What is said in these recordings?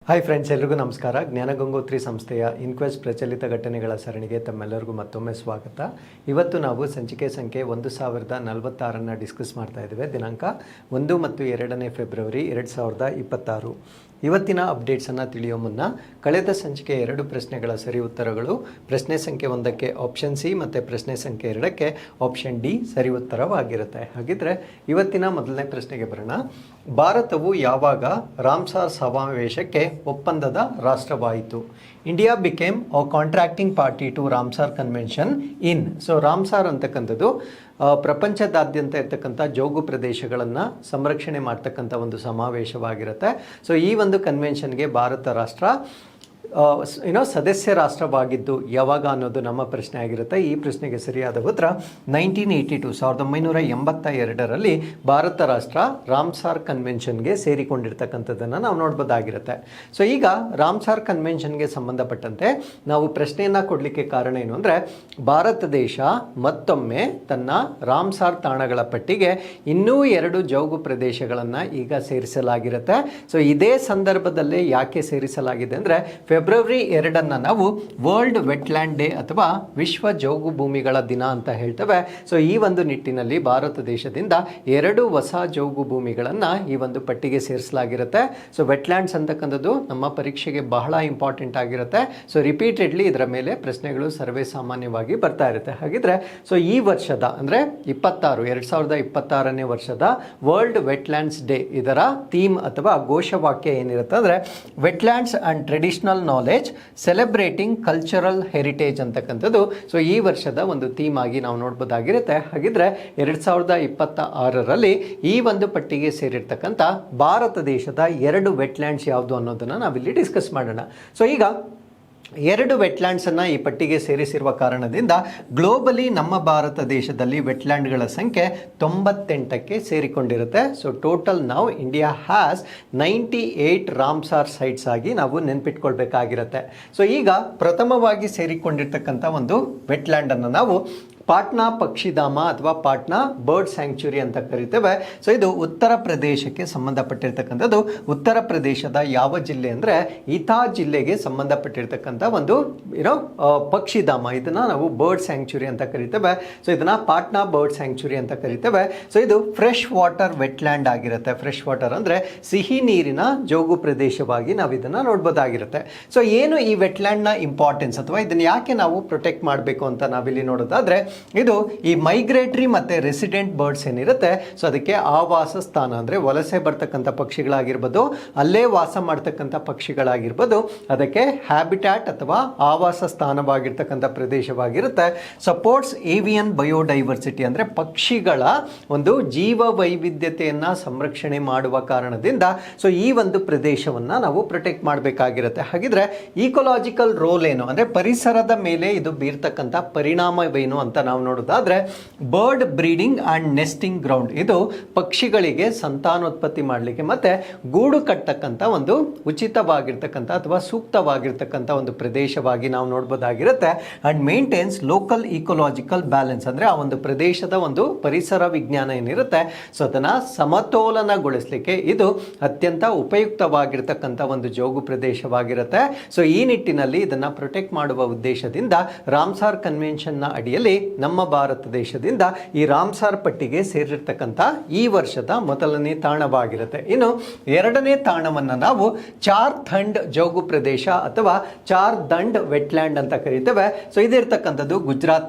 Hi friends, ಎಲ್ರಿಗೂ ನಮಸ್ಕಾರ. ಜ್ಞಾನಗಂಗೋತ್ರಿ ಸಂಸ್ಥೆಯ ಇನ್ಕ್ವೆಸ್ಟ್ ಪ್ರಚಲಿತ ಘಟನೆಗಳ ಸರಣಿಗೆ ತಮ್ಮೆಲ್ಲರಿಗೂ ಮತ್ತೊಮ್ಮೆ ಸ್ವಾಗತ. ಇವತ್ತು ನಾವು ಸಂಚಿಕೆ ಸಂಖ್ಯೆ 1046 ಡಿಸ್ಕಸ್ ಮಾಡ್ತಾ ಇದ್ದೇವೆ. ದಿನಾಂಕ 1 ಮತ್ತು 2 ಫೆಬ್ರವರಿ 2026. ಇವತ್ತಿನ ಅಪ್ಡೇಟ್ಸನ್ನು ತಿಳಿಯೋ ಮುನ್ನ ಕಳೆದ ಸಂಚಿಕೆ 2 ಪ್ರಶ್ನೆಗಳ ಸರಿ ಉತ್ತರಗಳು, ಪ್ರಶ್ನೆ ಸಂಖ್ಯೆ 1ಕ್ಕೆ ಆಪ್ಷನ್ ಸಿ ಮತ್ತು ಪ್ರಶ್ನೆ ಸಂಖ್ಯೆ 2ಕ್ಕೆ ಆಪ್ಷನ್ ಡಿ ಸರಿ ಉತ್ತರವಾಗಿರುತ್ತೆ. ಹಾಗಿದ್ರೆ ಇವತ್ತಿನ ಮೊದಲನೇ ಪ್ರಶ್ನೆಗೆ ಬರೋಣ. ಭಾರತವು ಯಾವಾಗ ರಾಮ್ಸಾರ್ ಸಮಾವೇಶಕ್ಕೆ ಒಪ್ಪಂದದ ರಾಷ್ಟ್ರವಾಯಿತು? India became a contracting party to Ramsar convention in. So Ramsar ಅಂತಕ್ಕಂಥದ್ದು ಪ್ರಪಂಚದಾದ್ಯಂತ ಇರ್ತಕ್ಕಂಥ ಜೋಗು ಪ್ರದೇಶಗಳನ್ನು ಸಂರಕ್ಷಣೆ ಮಾಡ್ತಕ್ಕಂಥ ಒಂದು ಸಮಾವೇಶವಾಗಿರುತ್ತೆ. ಸೊ ಈ ಒಂದು ಕನ್ವೆನ್ಷನ್ಗೆ ಭಾರತ ರಾಷ್ಟ್ರ ಸದಸ್ಯ ರಾಷ್ಟ್ರವಾಗಿದ್ದು ಯಾವಾಗ ಅನ್ನೋದು ನಮ್ಮ ಪ್ರಶ್ನೆ ಆಗಿರುತ್ತೆ. ಈ ಪ್ರಶ್ನೆಗೆ ಸರಿಯಾದ ಉತ್ತರ 1982, 1982ರಲ್ಲಿ ಭಾರತ ರಾಷ್ಟ್ರ ರಾಮ್ಸಾರ್ ಕನ್ವೆನ್ಷನ್ಗೆ ಸೇರಿಕೊಂಡಿರ್ತಕ್ಕಂಥದ್ದನ್ನು ನಾವು ನೋಡ್ಬೋದಾಗಿರುತ್ತೆ. ಸೊ ಈಗ ರಾಮ್ಸಾರ್ ಕನ್ವೆನ್ಷನ್ಗೆ ಸಂಬಂಧಪಟ್ಟಂತೆ ನಾವು ಪ್ರಶ್ನೆಯನ್ನು ಕೊಡಲಿಕ್ಕೆ ಕಾರಣ ಏನು ಅಂದರೆ, ಭಾರತ ದೇಶ ಮತ್ತೊಮ್ಮೆ ತನ್ನ ರಾಮ್ಸಾರ್ ತಾಣಗಳ ಪಟ್ಟಿಗೆ ಇನ್ನೂ 2 ಜೌಗು ಪ್ರದೇಶಗಳನ್ನು ಈಗ ಸೇರಿಸಲಾಗಿರುತ್ತೆ. ಸೊ ಇದೇ ಸಂದರ್ಭದಲ್ಲೇ ಯಾಕೆ ಸೇರಿಸಲಾಗಿದೆ ಅಂದರೆ, ಫೆಬ್ರವರಿ 2 ನಾವು ವರ್ಲ್ಡ್ ವೆಟ್ಲ್ಯಾಂಡ್ ಡೇ ಅಥವಾ ವಿಶ್ವ ಜೌಗು ಭೂಮಿಗಳ ದಿನ ಅಂತ ಹೇಳ್ತೇವೆ. ಸೊ ಈ ಒಂದು ನಿಟ್ಟಿನಲ್ಲಿ ಭಾರತ ದೇಶದಿಂದ 2 ಹೊಸ ಜೌಗು ಭೂಮಿಗಳನ್ನು ಈ ಒಂದು ಪಟ್ಟಿಗೆ ಸೇರಿಸಲಾಗಿರುತ್ತೆ. ಸೊ ವೆಟ್ಲ್ಯಾಂಡ್ಸ್ ಅಂತಕ್ಕಂಥದ್ದು ನಮ್ಮ ಪರೀಕ್ಷೆಗೆ ಬಹಳ ಇಂಪಾರ್ಟೆಂಟ್ ಆಗಿರುತ್ತೆ. ಸೊ ರಿಪೀಟೆಡ್ಲಿ ಇದರ ಮೇಲೆ ಪ್ರಶ್ನೆಗಳು ಸರ್ವೇ ಸಾಮಾನ್ಯವಾಗಿ ಬರ್ತಾ ಇರುತ್ತೆ. ಹಾಗಿದ್ರೆ ಸೊ ಈ ವರ್ಷದ ಅಂದರೆ 2026ನೇ ವರ್ಷದ ವರ್ಲ್ಡ್ ವೆಟ್ಲ್ಯಾಂಡ್ಸ್ ಡೇ, ಇದರ ಥೀಮ್ ಅಥವಾ ಘೋಷವಾಕ್ಯ ಏನಿರುತ್ತೆ ಅಂದರೆ, wetlands and traditional knowledge celebrating cultural heritage ಅಂತಕ್ಕಂಥದ್ದು ಸೊ ಈ ವರ್ಷದ ಒಂದು ಥೀಮ್ ಆಗಿ ನಾವು ನೋಡ್ಬೋದಾಗಿರುತ್ತೆ. ಹಾಗಿದ್ರೆ 2026ರಲ್ಲಿ ಈ ಒಂದು ಪಟ್ಟಿಗೆ ಸೇರಿರ್ತಕ್ಕಂಥ ಭಾರತ ದೇಶದ 2 ವೆಟ್ಲ್ಯಾಂಡ್ಸ್ ಯಾವುದು ಅನ್ನೋದನ್ನು ನಾವಿಲ್ಲಿ ಡಿಸ್ಕಸ್ ಮಾಡೋಣ. ಸೊ ಈಗ 2 ವೆಟ್ಲ್ಯಾಂಡ್ಸನ್ನು ಈ ಪಟ್ಟಿಗೆ ಸೇರಿಸಿರುವ ಕಾರಣದಿಂದ ಗ್ಲೋಬಲಿ ನಮ್ಮ ಭಾರತ ದೇಶದಲ್ಲಿ ವೆಟ್ಲ್ಯಾಂಡ್ಗಳ ಸಂಖ್ಯೆ 98ಕ್ಕೆ ಸೇರಿಕೊಂಡಿರುತ್ತೆ. ಸೊ ಟೋಟಲ್ ನಾವು ಇಂಡಿಯಾ ಹ್ಯಾಸ್ 98 ರಾಮ್ಸಾರ್ ಸೈಟ್ಸ್ ಆಗಿ ನಾವು ನೆನ್ಪಿಟ್ಕೊಳ್ಬೇಕಾಗಿರುತ್ತೆ. ಸೊ ಈಗ ಪ್ರಥಮವಾಗಿ ಸೇರಿಕೊಂಡಿರ್ತಕ್ಕಂಥ ಒಂದು ವೆಟ್ಲ್ಯಾಂಡನ್ನು ನಾವು ಪಾಟ್ನಾ ಪಕ್ಷಿಧಾಮ ಅಥವಾ ಪಾಟ್ನಾ ಬರ್ಡ್ ಸ್ಯಾಂಕ್ಚುರಿ ಅಂತ ಕರಿತೇವೆ. ಸೊ ಇದು ಉತ್ತರ ಪ್ರದೇಶಕ್ಕೆ ಸಂಬಂಧಪಟ್ಟಿರ್ತಕ್ಕಂಥದ್ದು. ಉತ್ತರ ಪ್ರದೇಶದ ಯಾವ ಜಿಲ್ಲೆ ಅಂದರೆ ಇಥಾ ಜಿಲ್ಲೆಗೆ ಸಂಬಂಧಪಟ್ಟಿರ್ತಕ್ಕಂಥ ಒಂದು ಪಕ್ಷಿಧಾಮ. ಇದನ್ನು ನಾವು ಬರ್ಡ್ ಸ್ಯಾಂಕ್ಚುರಿ ಅಂತ ಕರಿತೇವೆ. ಸೊ ಇದನ್ನು ಪಾಟ್ನಾ ಬರ್ಡ್ ಸ್ಯಾಂಕ್ಚುರಿ ಅಂತ ಕರಿತೇವೆ. ಸೊ ಇದು ಫ್ರೆಶ್ ವಾಟರ್ ವೆಟ್ಲ್ಯಾಂಡ್ ಆಗಿರುತ್ತೆ. ಫ್ರೆಶ್ ವಾಟರ್ ಅಂದರೆ ಸಿಹಿ ನೀರಿನ ಜೋಗು ಪ್ರದೇಶವಾಗಿ ನಾವು ಇದನ್ನು ನೋಡ್ಬೋದಾಗಿರುತ್ತೆ. ಸೊ ಏನು ಈ ವೆಟ್ಲ್ಯಾಂಡ್ನ ಇಂಪಾರ್ಟೆನ್ಸ್ ಅಥವಾ ಇದನ್ನು ಯಾಕೆ ನಾವು ಪ್ರೊಟೆಕ್ಟ್ ಮಾಡಬೇಕು ಅಂತ ನಾವಿಲ್ಲಿ ನೋಡೋದಾದರೆ, ಇದು ಈ ಮೈಗ್ರೇಟರಿ ಮತ್ತು ರೆಸಿಡೆಂಟ್ ಬರ್ಡ್ಸ್ ಏನಿರುತ್ತೆ, ಸೊ ಅದಕ್ಕೆ ಆವಾಸ ಸ್ಥಾನ ಅಂದರೆ ವಲಸೆ ಬರ್ತಕ್ಕಂಥ ಪಕ್ಷಿಗಳಾಗಿರ್ಬೋದು, ಅಲ್ಲೇ ವಾಸ ಮಾಡ್ತಕ್ಕಂಥ ಪಕ್ಷಿಗಳಾಗಿರ್ಬೋದು, ಅದಕ್ಕೆ ಹ್ಯಾಬಿಟ್ಯಾಟ್ ಅಥವಾ ಆವಾಸ ಸ್ಥಾನವಾಗಿರ್ತಕ್ಕಂಥ ಪ್ರದೇಶವಾಗಿರುತ್ತೆ. ಸಪೋರ್ಟ್ಸ್ ಏವಿಯನ್ ಬಯೋಡೈವರ್ಸಿಟಿ ಅಂದರೆ ಪಕ್ಷಿಗಳ ಒಂದು ಜೀವ ವೈವಿಧ್ಯತೆಯನ್ನು ಸಂರಕ್ಷಣೆ ಮಾಡುವ ಕಾರಣದಿಂದ ಸೊ ಈ ಒಂದು ಪ್ರದೇಶವನ್ನು ನಾವು ಪ್ರೊಟೆಕ್ಟ್ ಮಾಡಬೇಕಾಗಿರುತ್ತೆ. ಹಾಗಿದ್ರೆ ಈಕೊಲಾಜಿಕಲ್ ರೋಲ್ ಏನು ಅಂದರೆ, ಪರಿಸರದ ಮೇಲೆ ಇದು ಬೀರ್ತಕ್ಕಂಥ ಪರಿಣಾಮವೇನು ಅಂತ ನಾವು ನೋಡೋದಾದ್ರೆ, bird breeding and nesting ground. ಇದು ಪಕ್ಷಿಗಳಿಗೆ ಸಂತಾನೋತ್ಪತ್ತಿ ಮಾಡಲಿಕ್ಕೆ ಮತ್ತು ಗೂಡು ಕಟ್ಟತಕ್ಕಂಥ ಒಂದು ಉಚಿತವಾಗಿರ್ತಕ್ಕಂಥ ಅಥವಾ ಸೂಕ್ತವಾಗಿರ್ತಕ್ಕಂಥ ಒಂದು ಪ್ರದೇಶವಾಗಿ ನಾವು ನೋಡ್ಬೋದಾಗಿರುತ್ತೆ. ಆ್ಯಂಡ್ ಮೇಂಟೈನ್ಸ್ ಲೋಕಲ್ ಈಕೊಲಾಜಿಕಲ್ ಬ್ಯಾಲೆನ್ಸ್ ಅಂದರೆ ಆ ಒಂದು ಪ್ರದೇಶದ ಒಂದು ಪರಿಸರ ವಿಜ್ಞಾನ ಏನಿರುತ್ತೆ, ಸೊ ಅದನ್ನು ಸಮತೋಲನಗೊಳಿಸಲಿಕ್ಕೆ ಇದು ಅತ್ಯಂತ ಉಪಯುಕ್ತವಾಗಿರ್ತಕ್ಕಂಥ ಒಂದು ಜೋಗು ಪ್ರದೇಶವಾಗಿರುತ್ತೆ. ಸೊ ಈ ನಿಟ್ಟಿನಲ್ಲಿ ಇದನ್ನು ಪ್ರೊಟೆಕ್ಟ್ ಮಾಡುವ ಉದ್ದೇಶದಿಂದ ರಾಮ್ಸಾರ್ ಕನ್ವೆನ್ಷನ್ನ ಅಡಿಯಲ್ಲಿ ನಮ್ಮ ಭಾರತ ದೇಶದಿಂದ ಈ ರಾಮ್ಸಾರ್ ಪಟ್ಟಿಗೆ ಸೇರಿರ್ತಕ್ಕಂಥ ಈ ವರ್ಷದ ಮೊದಲನೇ ತಾಣವಾಗಿರುತ್ತೆ. ಇನ್ನು 2ನೇ ತಾಣವನ್ನು ನಾವು ಚಾರ್ ದಂಡ್ ಜೋಗು ಪ್ರದೇಶ ಅಥವಾ ಚಾರ್ ದಂಡ್ ವೆಟ್ಲ್ಯಾಂಡ್ ಅಂತ ಕರಿತೇವೆ. ಸೊ ಇದಿರ್ತಕ್ಕಂಥದ್ದು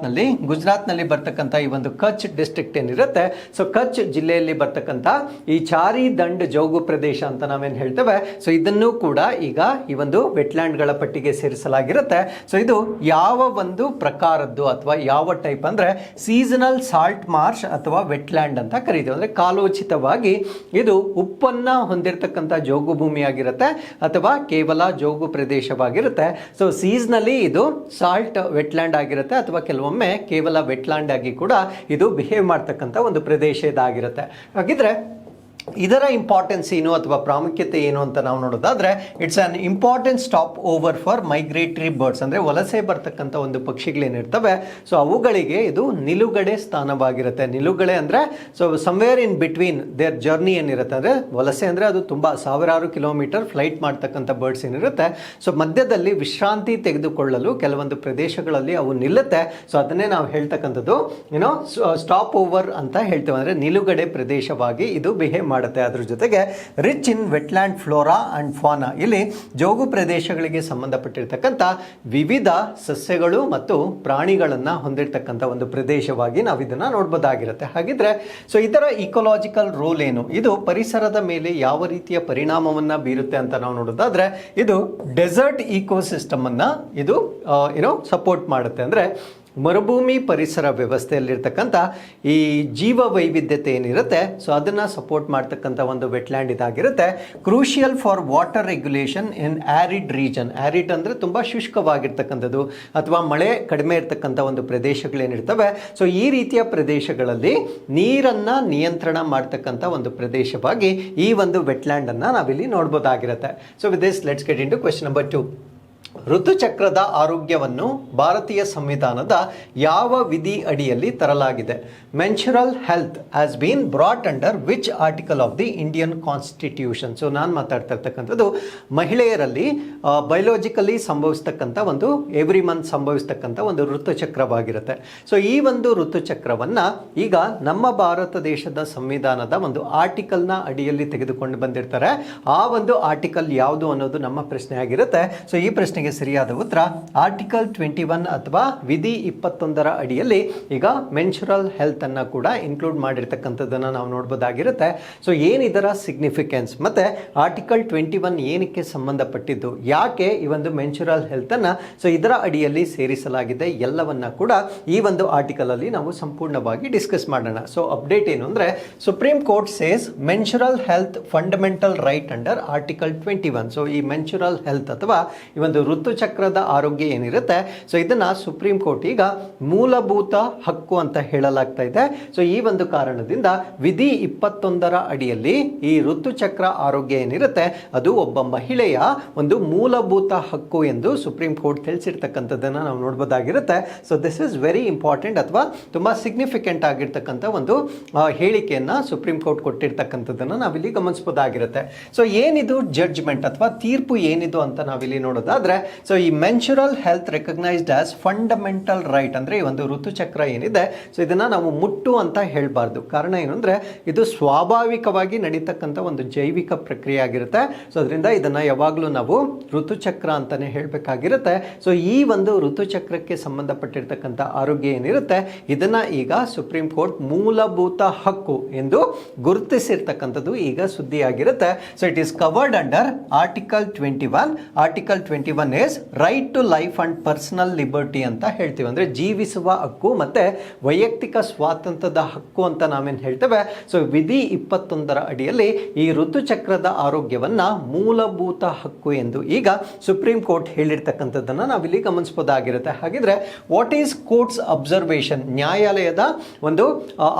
ಗುಜರಾತ್ನಲ್ಲಿ ಬರ್ತಕ್ಕಂಥ ಈ ಒಂದು ಕಚ್ ಡಿಸ್ಟ್ರಿಕ್ಟ್ ಏನಿರುತ್ತೆ, ಸೊ ಕಚ್ ಜಿಲ್ಲೆಯಲ್ಲಿ ಬರ್ತಕ್ಕಂಥ ಈ ಚಾರಿ ದಂಡ್ ಜೋಗು ಪ್ರದೇಶ ಅಂತ ನಾವೇನು ಹೇಳ್ತೇವೆ, ಸೊ ಇದನ್ನು ಕೂಡ ಈಗ ಈ ಒಂದು ವೆಟ್ಲ್ಯಾಂಡ್ಗಳ ಪಟ್ಟಿಗೆ ಸೇರಿಸಲಾಗಿರುತ್ತೆ. ಸೊ ಇದು ಯಾವ ಒಂದು ಪ್ರಕಾರದ್ದು ಅಥವಾ ಯಾವ ಟೈಪ್ ಅಂದರೆ ಸೀಸನಲ್ ಸಾಲ್ಟ್ ಮಾರ್ಷ್ ಅಥವಾ ವೆಟ್ಲ್ಯಾಂಡ್ ಅಂತ ಕರೀತೀವಿ. ಅಂದರೆ ಕಾಲೋಚಿತವಾಗಿ ಇದು ಉಪ್ಪನ್ನು ಹೊಂದಿರತಕ್ಕಂಥ ಜೋಗು ಭೂಮಿಯಾಗಿರುತ್ತೆ ಅಥವಾ ಕೇವಲ ಜೋಗು ಪ್ರದೇಶವಾಗಿರುತ್ತೆ. ಸೊ ಸೀಸನಲ್ಲಿ ಇದು ಸಾಲ್ಟ್ ವೆಟ್ಲ್ಯಾಂಡ್ ಆಗಿರುತ್ತೆ ಅಥವಾ ಕೆಲವೊಮ್ಮೆ ಕೇವಲ ವೆಟ್ಲ್ಯಾಂಡ್ ಆಗಿ ಕೂಡ ಇದು ಬಿಹೇವ್ ಮಾಡ್ತಕ್ಕಂಥ ಒಂದು ಪ್ರದೇಶ ಇದಾಗಿರುತ್ತೆ. ಹಾಗಿದ್ರೆ ಇದರ ಇಂಪಾರ್ಟೆನ್ಸ್ ಏನು ಅಥವಾ ಪ್ರಾಮುಖ್ಯತೆ ಏನು ಅಂತ ನಾವು ನೋಡೋದಾದ್ರೆ it's an important stop over for migratory birds, ಅಂದರೆ ವಲಸೆ ಬರ್ತಕ್ಕಂಥ ಒಂದು ಪಕ್ಷಿಗಳೇನಿರ್ತವೆ ಸೊ ಅವುಗಳಿಗೆ ಇದು ನಿಲುಗಡೆ ಸ್ಥಾನವಾಗಿರುತ್ತೆ. ನಿಲುಗಡೆ ಅಂದರೆ so somewhere in between their journey ಏನಿರುತ್ತೆ, ಅಂದರೆ ವಲಸೆ ಅಂದರೆ ಅದು ತುಂಬ ಸಾವಿರಾರು ಕಿಲೋಮೀಟರ್ ಫ್ಲೈಟ್ ಮಾಡ್ತಕ್ಕಂಥ ಬರ್ಡ್ಸ್ ಏನಿರುತ್ತೆ ಸೊ ಮಧ್ಯದಲ್ಲಿ ವಿಶ್ರಾಂತಿ ತೆಗೆದುಕೊಳ್ಳಲು ಕೆಲವೊಂದು ಪ್ರದೇಶಗಳಲ್ಲಿ ಅವು ನಿಲ್ಲುತ್ತೆ. ಸೊ ಅದನ್ನೇ ನಾವು ಹೇಳ್ತಕ್ಕಂಥದ್ದು ಏನೋ ಸ್ಟಾಪ್ ಓವರ್ ಅಂತ ಹೇಳ್ತೇವೆ, ಅಂದರೆ ನಿಲುಗಡೆ ಪ್ರದೇಶವಾಗಿ ಇದು ಬಿಹೇವ್ ಮಾಡುತ್ತೆ. ಅದ್ರ ಜೊತೆಗೆ rich in wetland flora and fauna, ಇಲ್ಲಿ ಜೋಗು ಪ್ರದೇಶಗಳಿಗೆ ಸಂಬಂಧಪಟ್ಟಿರ್ತಕ್ಕಂಥ ವಿವಿಧ ಸಸ್ಯಗಳು ಮತ್ತು ಪ್ರಾಣಿಗಳನ್ನು ಹೊಂದಿರತಕ್ಕಂಥ ಒಂದು ಪ್ರದೇಶವಾಗಿ ನಾವು ಇದನ್ನು ನೋಡ್ಬೋದಾಗಿರುತ್ತೆ. ಹಾಗಿದ್ರೆ ಸೊ ಇದರ ಇಕೋಲಾಜಿಕಲ್ ರೋಲ್ ಏನು, ಇದು ಪರಿಸರದ ಮೇಲೆ ಯಾವ ರೀತಿಯ ಪರಿಣಾಮವನ್ನು ಬೀರುತ್ತೆ ಅಂತ ನಾವು ನೋಡೋದಾದ್ರೆ ಇದು ಡೆಸರ್ಟ್ ಇಕೋಸಿಸ್ಟಮ್ ಅನ್ನ ಇದು ಸಪೋರ್ಟ್ ಮಾಡುತ್ತೆ. ಅಂದರೆ ಮರುಭೂಮಿ ಪರಿಸರ ವ್ಯವಸ್ಥೆಯಲ್ಲಿರ್ತಕ್ಕಂಥ ಈ ಜೀವ ವೈವಿಧ್ಯತೆ ಏನಿರುತ್ತೆ ಸೊ ಅದನ್ನು ಸಪೋರ್ಟ್ ಮಾಡ್ತಕ್ಕಂಥ ಒಂದು ವೆಟ್ಲ್ಯಾಂಡ್ ಇದಾಗಿರುತ್ತೆ. Crucial for water regulation in arid region. Arid ಅಂದರೆ ತುಂಬ ಶುಷ್ಕವಾಗಿರ್ತಕ್ಕಂಥದ್ದು ಅಥವಾ ಮಳೆ ಕಡಿಮೆ ಇರ್ತಕ್ಕಂಥ ಒಂದು ಪ್ರದೇಶಗಳೇನಿರ್ತವೆ ಸೊ ಈ ರೀತಿಯ ಪ್ರದೇಶಗಳಲ್ಲಿ ನೀರನ್ನು ನಿಯಂತ್ರಣ ಮಾಡ್ತಕ್ಕಂಥ ಒಂದು ಪ್ರದೇಶವಾಗಿ ಈ ಒಂದು ವೆಟ್ಲ್ಯಾಂಡನ್ನು ನಾವಿಲ್ಲಿ ನೋಡ್ಬೋದಾಗಿರುತ್ತೆ. So with this let's get into question number 2. ಋತುಚಕ್ರದ ಆರೋಗ್ಯವನ್ನು ಭಾರತೀಯ ಸಂವಿಧಾನದ ಯಾವ ವಿಧಿ ಅಡಿಯಲ್ಲಿ ತರಲಾಗಿದೆ? Menstrual health has been brought under which article of the Indian constitution. So ನಾನು ಮಾತಾಡ್ತಾ ಇರ್ತಕ್ಕಂಥದ್ದು ಮಹಿಳೆಯರಲ್ಲಿ ಬಯೋಲಾಜಿಕಲಿ ಸಂಭವಿಸ್ತಕ್ಕಂಥ ಒಂದು ಎವ್ರಿ ಮಂತ್ ಸಂಭವಿಸ್ತಕ್ಕಂಥ ಒಂದು ಋತುಚಕ್ರವಾಗಿರುತ್ತೆ. ಸೊ ಈ ಒಂದು ಋತುಚಕ್ರವನ್ನು ಈಗ ನಮ್ಮ ಭಾರತ ದೇಶದ ಸಂವಿಧಾನದ ಒಂದು ಆರ್ಟಿಕಲ್ನ ಅಡಿಯಲ್ಲಿ ತೆಗೆದುಕೊಂಡು ಬಂದಿರ್ತಾರೆ. ಆ ಒಂದು ಆರ್ಟಿಕಲ್ ಯಾವುದು ಅನ್ನೋದು ನಮ್ಮ ಪ್ರಶ್ನೆ ಆಗಿರುತ್ತೆ. ಸೊ ಈ ಪ್ರಶ್ನೆಗೆ ಸರಿಯಾದ ಉತ್ತರ ಆರ್ಟಿಕಲ್ 21 ಅಥವಾ ವಿಧಿ 21ರ ಅಡಿಯಲ್ಲಿ ಈಗ ಮೆನ್ಸುರಲ್ ಹೆಲ್ತ್ ಅನ್ನ ಕೂಡ ಇನ್ಕ್ಲೂಡ್ ಮಾಡಿರ್ತಕ್ಕಂಥದ್ದನ್ನು ನಾವು ನೋಡ್ಬೋದಾಗಿರುತ್ತೆ. ಸೊ ಏನಿದರ ಸಿಗ್ನಿಫಿಕೆನ್ಸ್ ಮತ್ತೆ ಆರ್ಟಿಕಲ್ 21 ಏನಕ್ಕೆ ಸಂಬಂಧಪಟ್ಟಿದ್ದು, ಯಾಕೆ ಈ ಒಂದು ಮೆನ್ಸುರಲ್ ಹೆಲ್ತ್ ಅನ್ನ ಸೊ ಇದರ ಅಡಿಯಲ್ಲಿ ಸೇರಿಸಲಾಗಿದೆ, ಎಲ್ಲವನ್ನ ಕೂಡ ಈ ಒಂದು ಆರ್ಟಿಕಲ್ ಅಲ್ಲಿ ನಾವು ಸಂಪೂರ್ಣವಾಗಿ ಡಿಸ್ಕಸ್ ಮಾಡೋಣ. ಸೊ ಅಪ್ಡೇಟ್ ಏನು ಅಂದ್ರೆ Supreme Court says menstrual health fundamental right under article 21. So ಈ ಮೆನ್ಸುರಲ್ ಹೆಲ್ತ್ ಅಥವಾ ಈ ಒಂದು ಋತುಚಕ್ರದ ಆರೋಗ್ಯ ಏನಿರುತ್ತೆ ಸೊ ಇದನ್ನ ಸುಪ್ರೀಂ ಕೋರ್ಟ್ ಈಗ ಮೂಲಭೂತ ಹಕ್ಕು ಅಂತ ಹೇಳಲಾಗ್ತಾ ಇದೆ. ಸೊ ಈ ಒಂದು ಕಾರಣದಿಂದ ವಿಧಿ 21ರ ಅಡಿಯಲ್ಲಿ ಈ ಋತುಚಕ್ರ ಆರೋಗ್ಯ ಏನಿರುತ್ತೆ ಅದು ಒಬ್ಬ ಮಹಿಳೆಯ ಒಂದು ಮೂಲಭೂತ ಹಕ್ಕು ಎಂದು ಸುಪ್ರೀಂ ಕೋರ್ಟ್ ತಿಳಿಸಿರ್ತಕ್ಕಂಥದ್ದನ್ನು ನಾವು ನೋಡ್ಬೋದಾಗಿರುತ್ತೆ. So this is very important ಅಥವಾ ತುಂಬಾ ಸಿಗ್ನಿಫಿಕೆಂಟ್ ಆಗಿರ್ತಕ್ಕಂಥ ಒಂದು ಹೇಳಿಕೆಯನ್ನ ಸುಪ್ರೀಂ ಕೋರ್ಟ್ ಕೊಟ್ಟಿರ್ತಕ್ಕಂಥದ್ದನ್ನು ನಾವಿಲ್ಲಿ ಗಮನಿಸಬಹುದಾಗಿರುತ್ತೆ. ಸೊ ಏನಿದು ಜಡ್ಜ್ಮೆಂಟ್ ಅಥವಾ ತೀರ್ಪು ಏನಿದು ಅಂತ ನಾವಿಲ್ಲಿ ನೋಡೋದಾದ್ರೆ ಸೊ ಈ menstrual health recognised as fundamental right, ಅಂದ್ರೆ ಈ ಒಂದು ಋತುಚಕ್ರ ಏನಿದೆ ಸೊ ಇದನ್ನ ನಾವು ಮುಟ್ಟು ಅಂತ ಹೇಳಬಾರ್ದು. ಕಾರಣ ಏನು ಅಂದ್ರೆ ಇದು ಸ್ವಾಭಾವಿಕವಾಗಿ ನಡೀತಕ್ಕಂಥ ಒಂದು ಜೈವಿಕ ಪ್ರಕ್ರಿಯೆ ಆಗಿರುತ್ತೆ. ಸೊ ಅದರಿಂದ ಇದನ್ನ ಯಾವಾಗಲೂ ನಾವು ಋತುಚಕ್ರ ಅಂತಾನೆ ಹೇಳಬೇಕಾಗಿರುತ್ತೆ. ಸೊ ಈ ಒಂದು ಋತುಚಕ್ರಕ್ಕೆ ಸಂಬಂಧಪಟ್ಟಿರ್ತಕ್ಕಂಥ ಆರೋಗ್ಯ ಏನಿರುತ್ತೆ ಇದನ್ನ ಈಗ ಸುಪ್ರೀಂ ಕೋರ್ಟ್ ಮೂಲಭೂತ ಹಕ್ಕು ಎಂದು ಗುರುತಿಸಿರ್ತಕ್ಕಂಥದ್ದು ಈಗ ಸುದ್ದಿಯಾಗಿರುತ್ತೆ. So it is covered under article 21. Article 21 is right to life and personal liberty ಅಂತ ಹೇಳ್ತೀವಿ. ಅಂದ್ರೆ ಜೀವಿಸುವ ಹಕ್ಕು ಮತ್ತೆ ವೈಯಕ್ತಿಕ ಸ್ವಾತಂತ್ರ್ಯದ ಹಕ್ಕು ಅಂತ ನಾವೇನು ಹೇಳ್ತೇವೆ. ಸೊ ವಿಧಿ 21ರ ಅಡಿಯಲ್ಲಿ ಈ ಋತುಚಕ್ರದ ಆರೋಗ್ಯವನ್ನ ಮೂಲಭೂತ ಹಕ್ಕು ಎಂದು ಈಗ ಸುಪ್ರೀಂ ಕೋರ್ಟ್ ಹೇಳಿರ್ತಕ್ಕಂಥದ್ದನ್ನ ನಾವಿಲ್ಲಿ ಗಮನಿಸಬಹುದಾಗಿರುತ್ತೆ. ಹಾಗಿದ್ರೆ ವಾಟ್ ಈಸ್ ಕೋರ್ಟ್ಸ್ ಅಬ್ಸರ್ವೇಷನ್, ನ್ಯಾಯಾಲಯದ ಒಂದು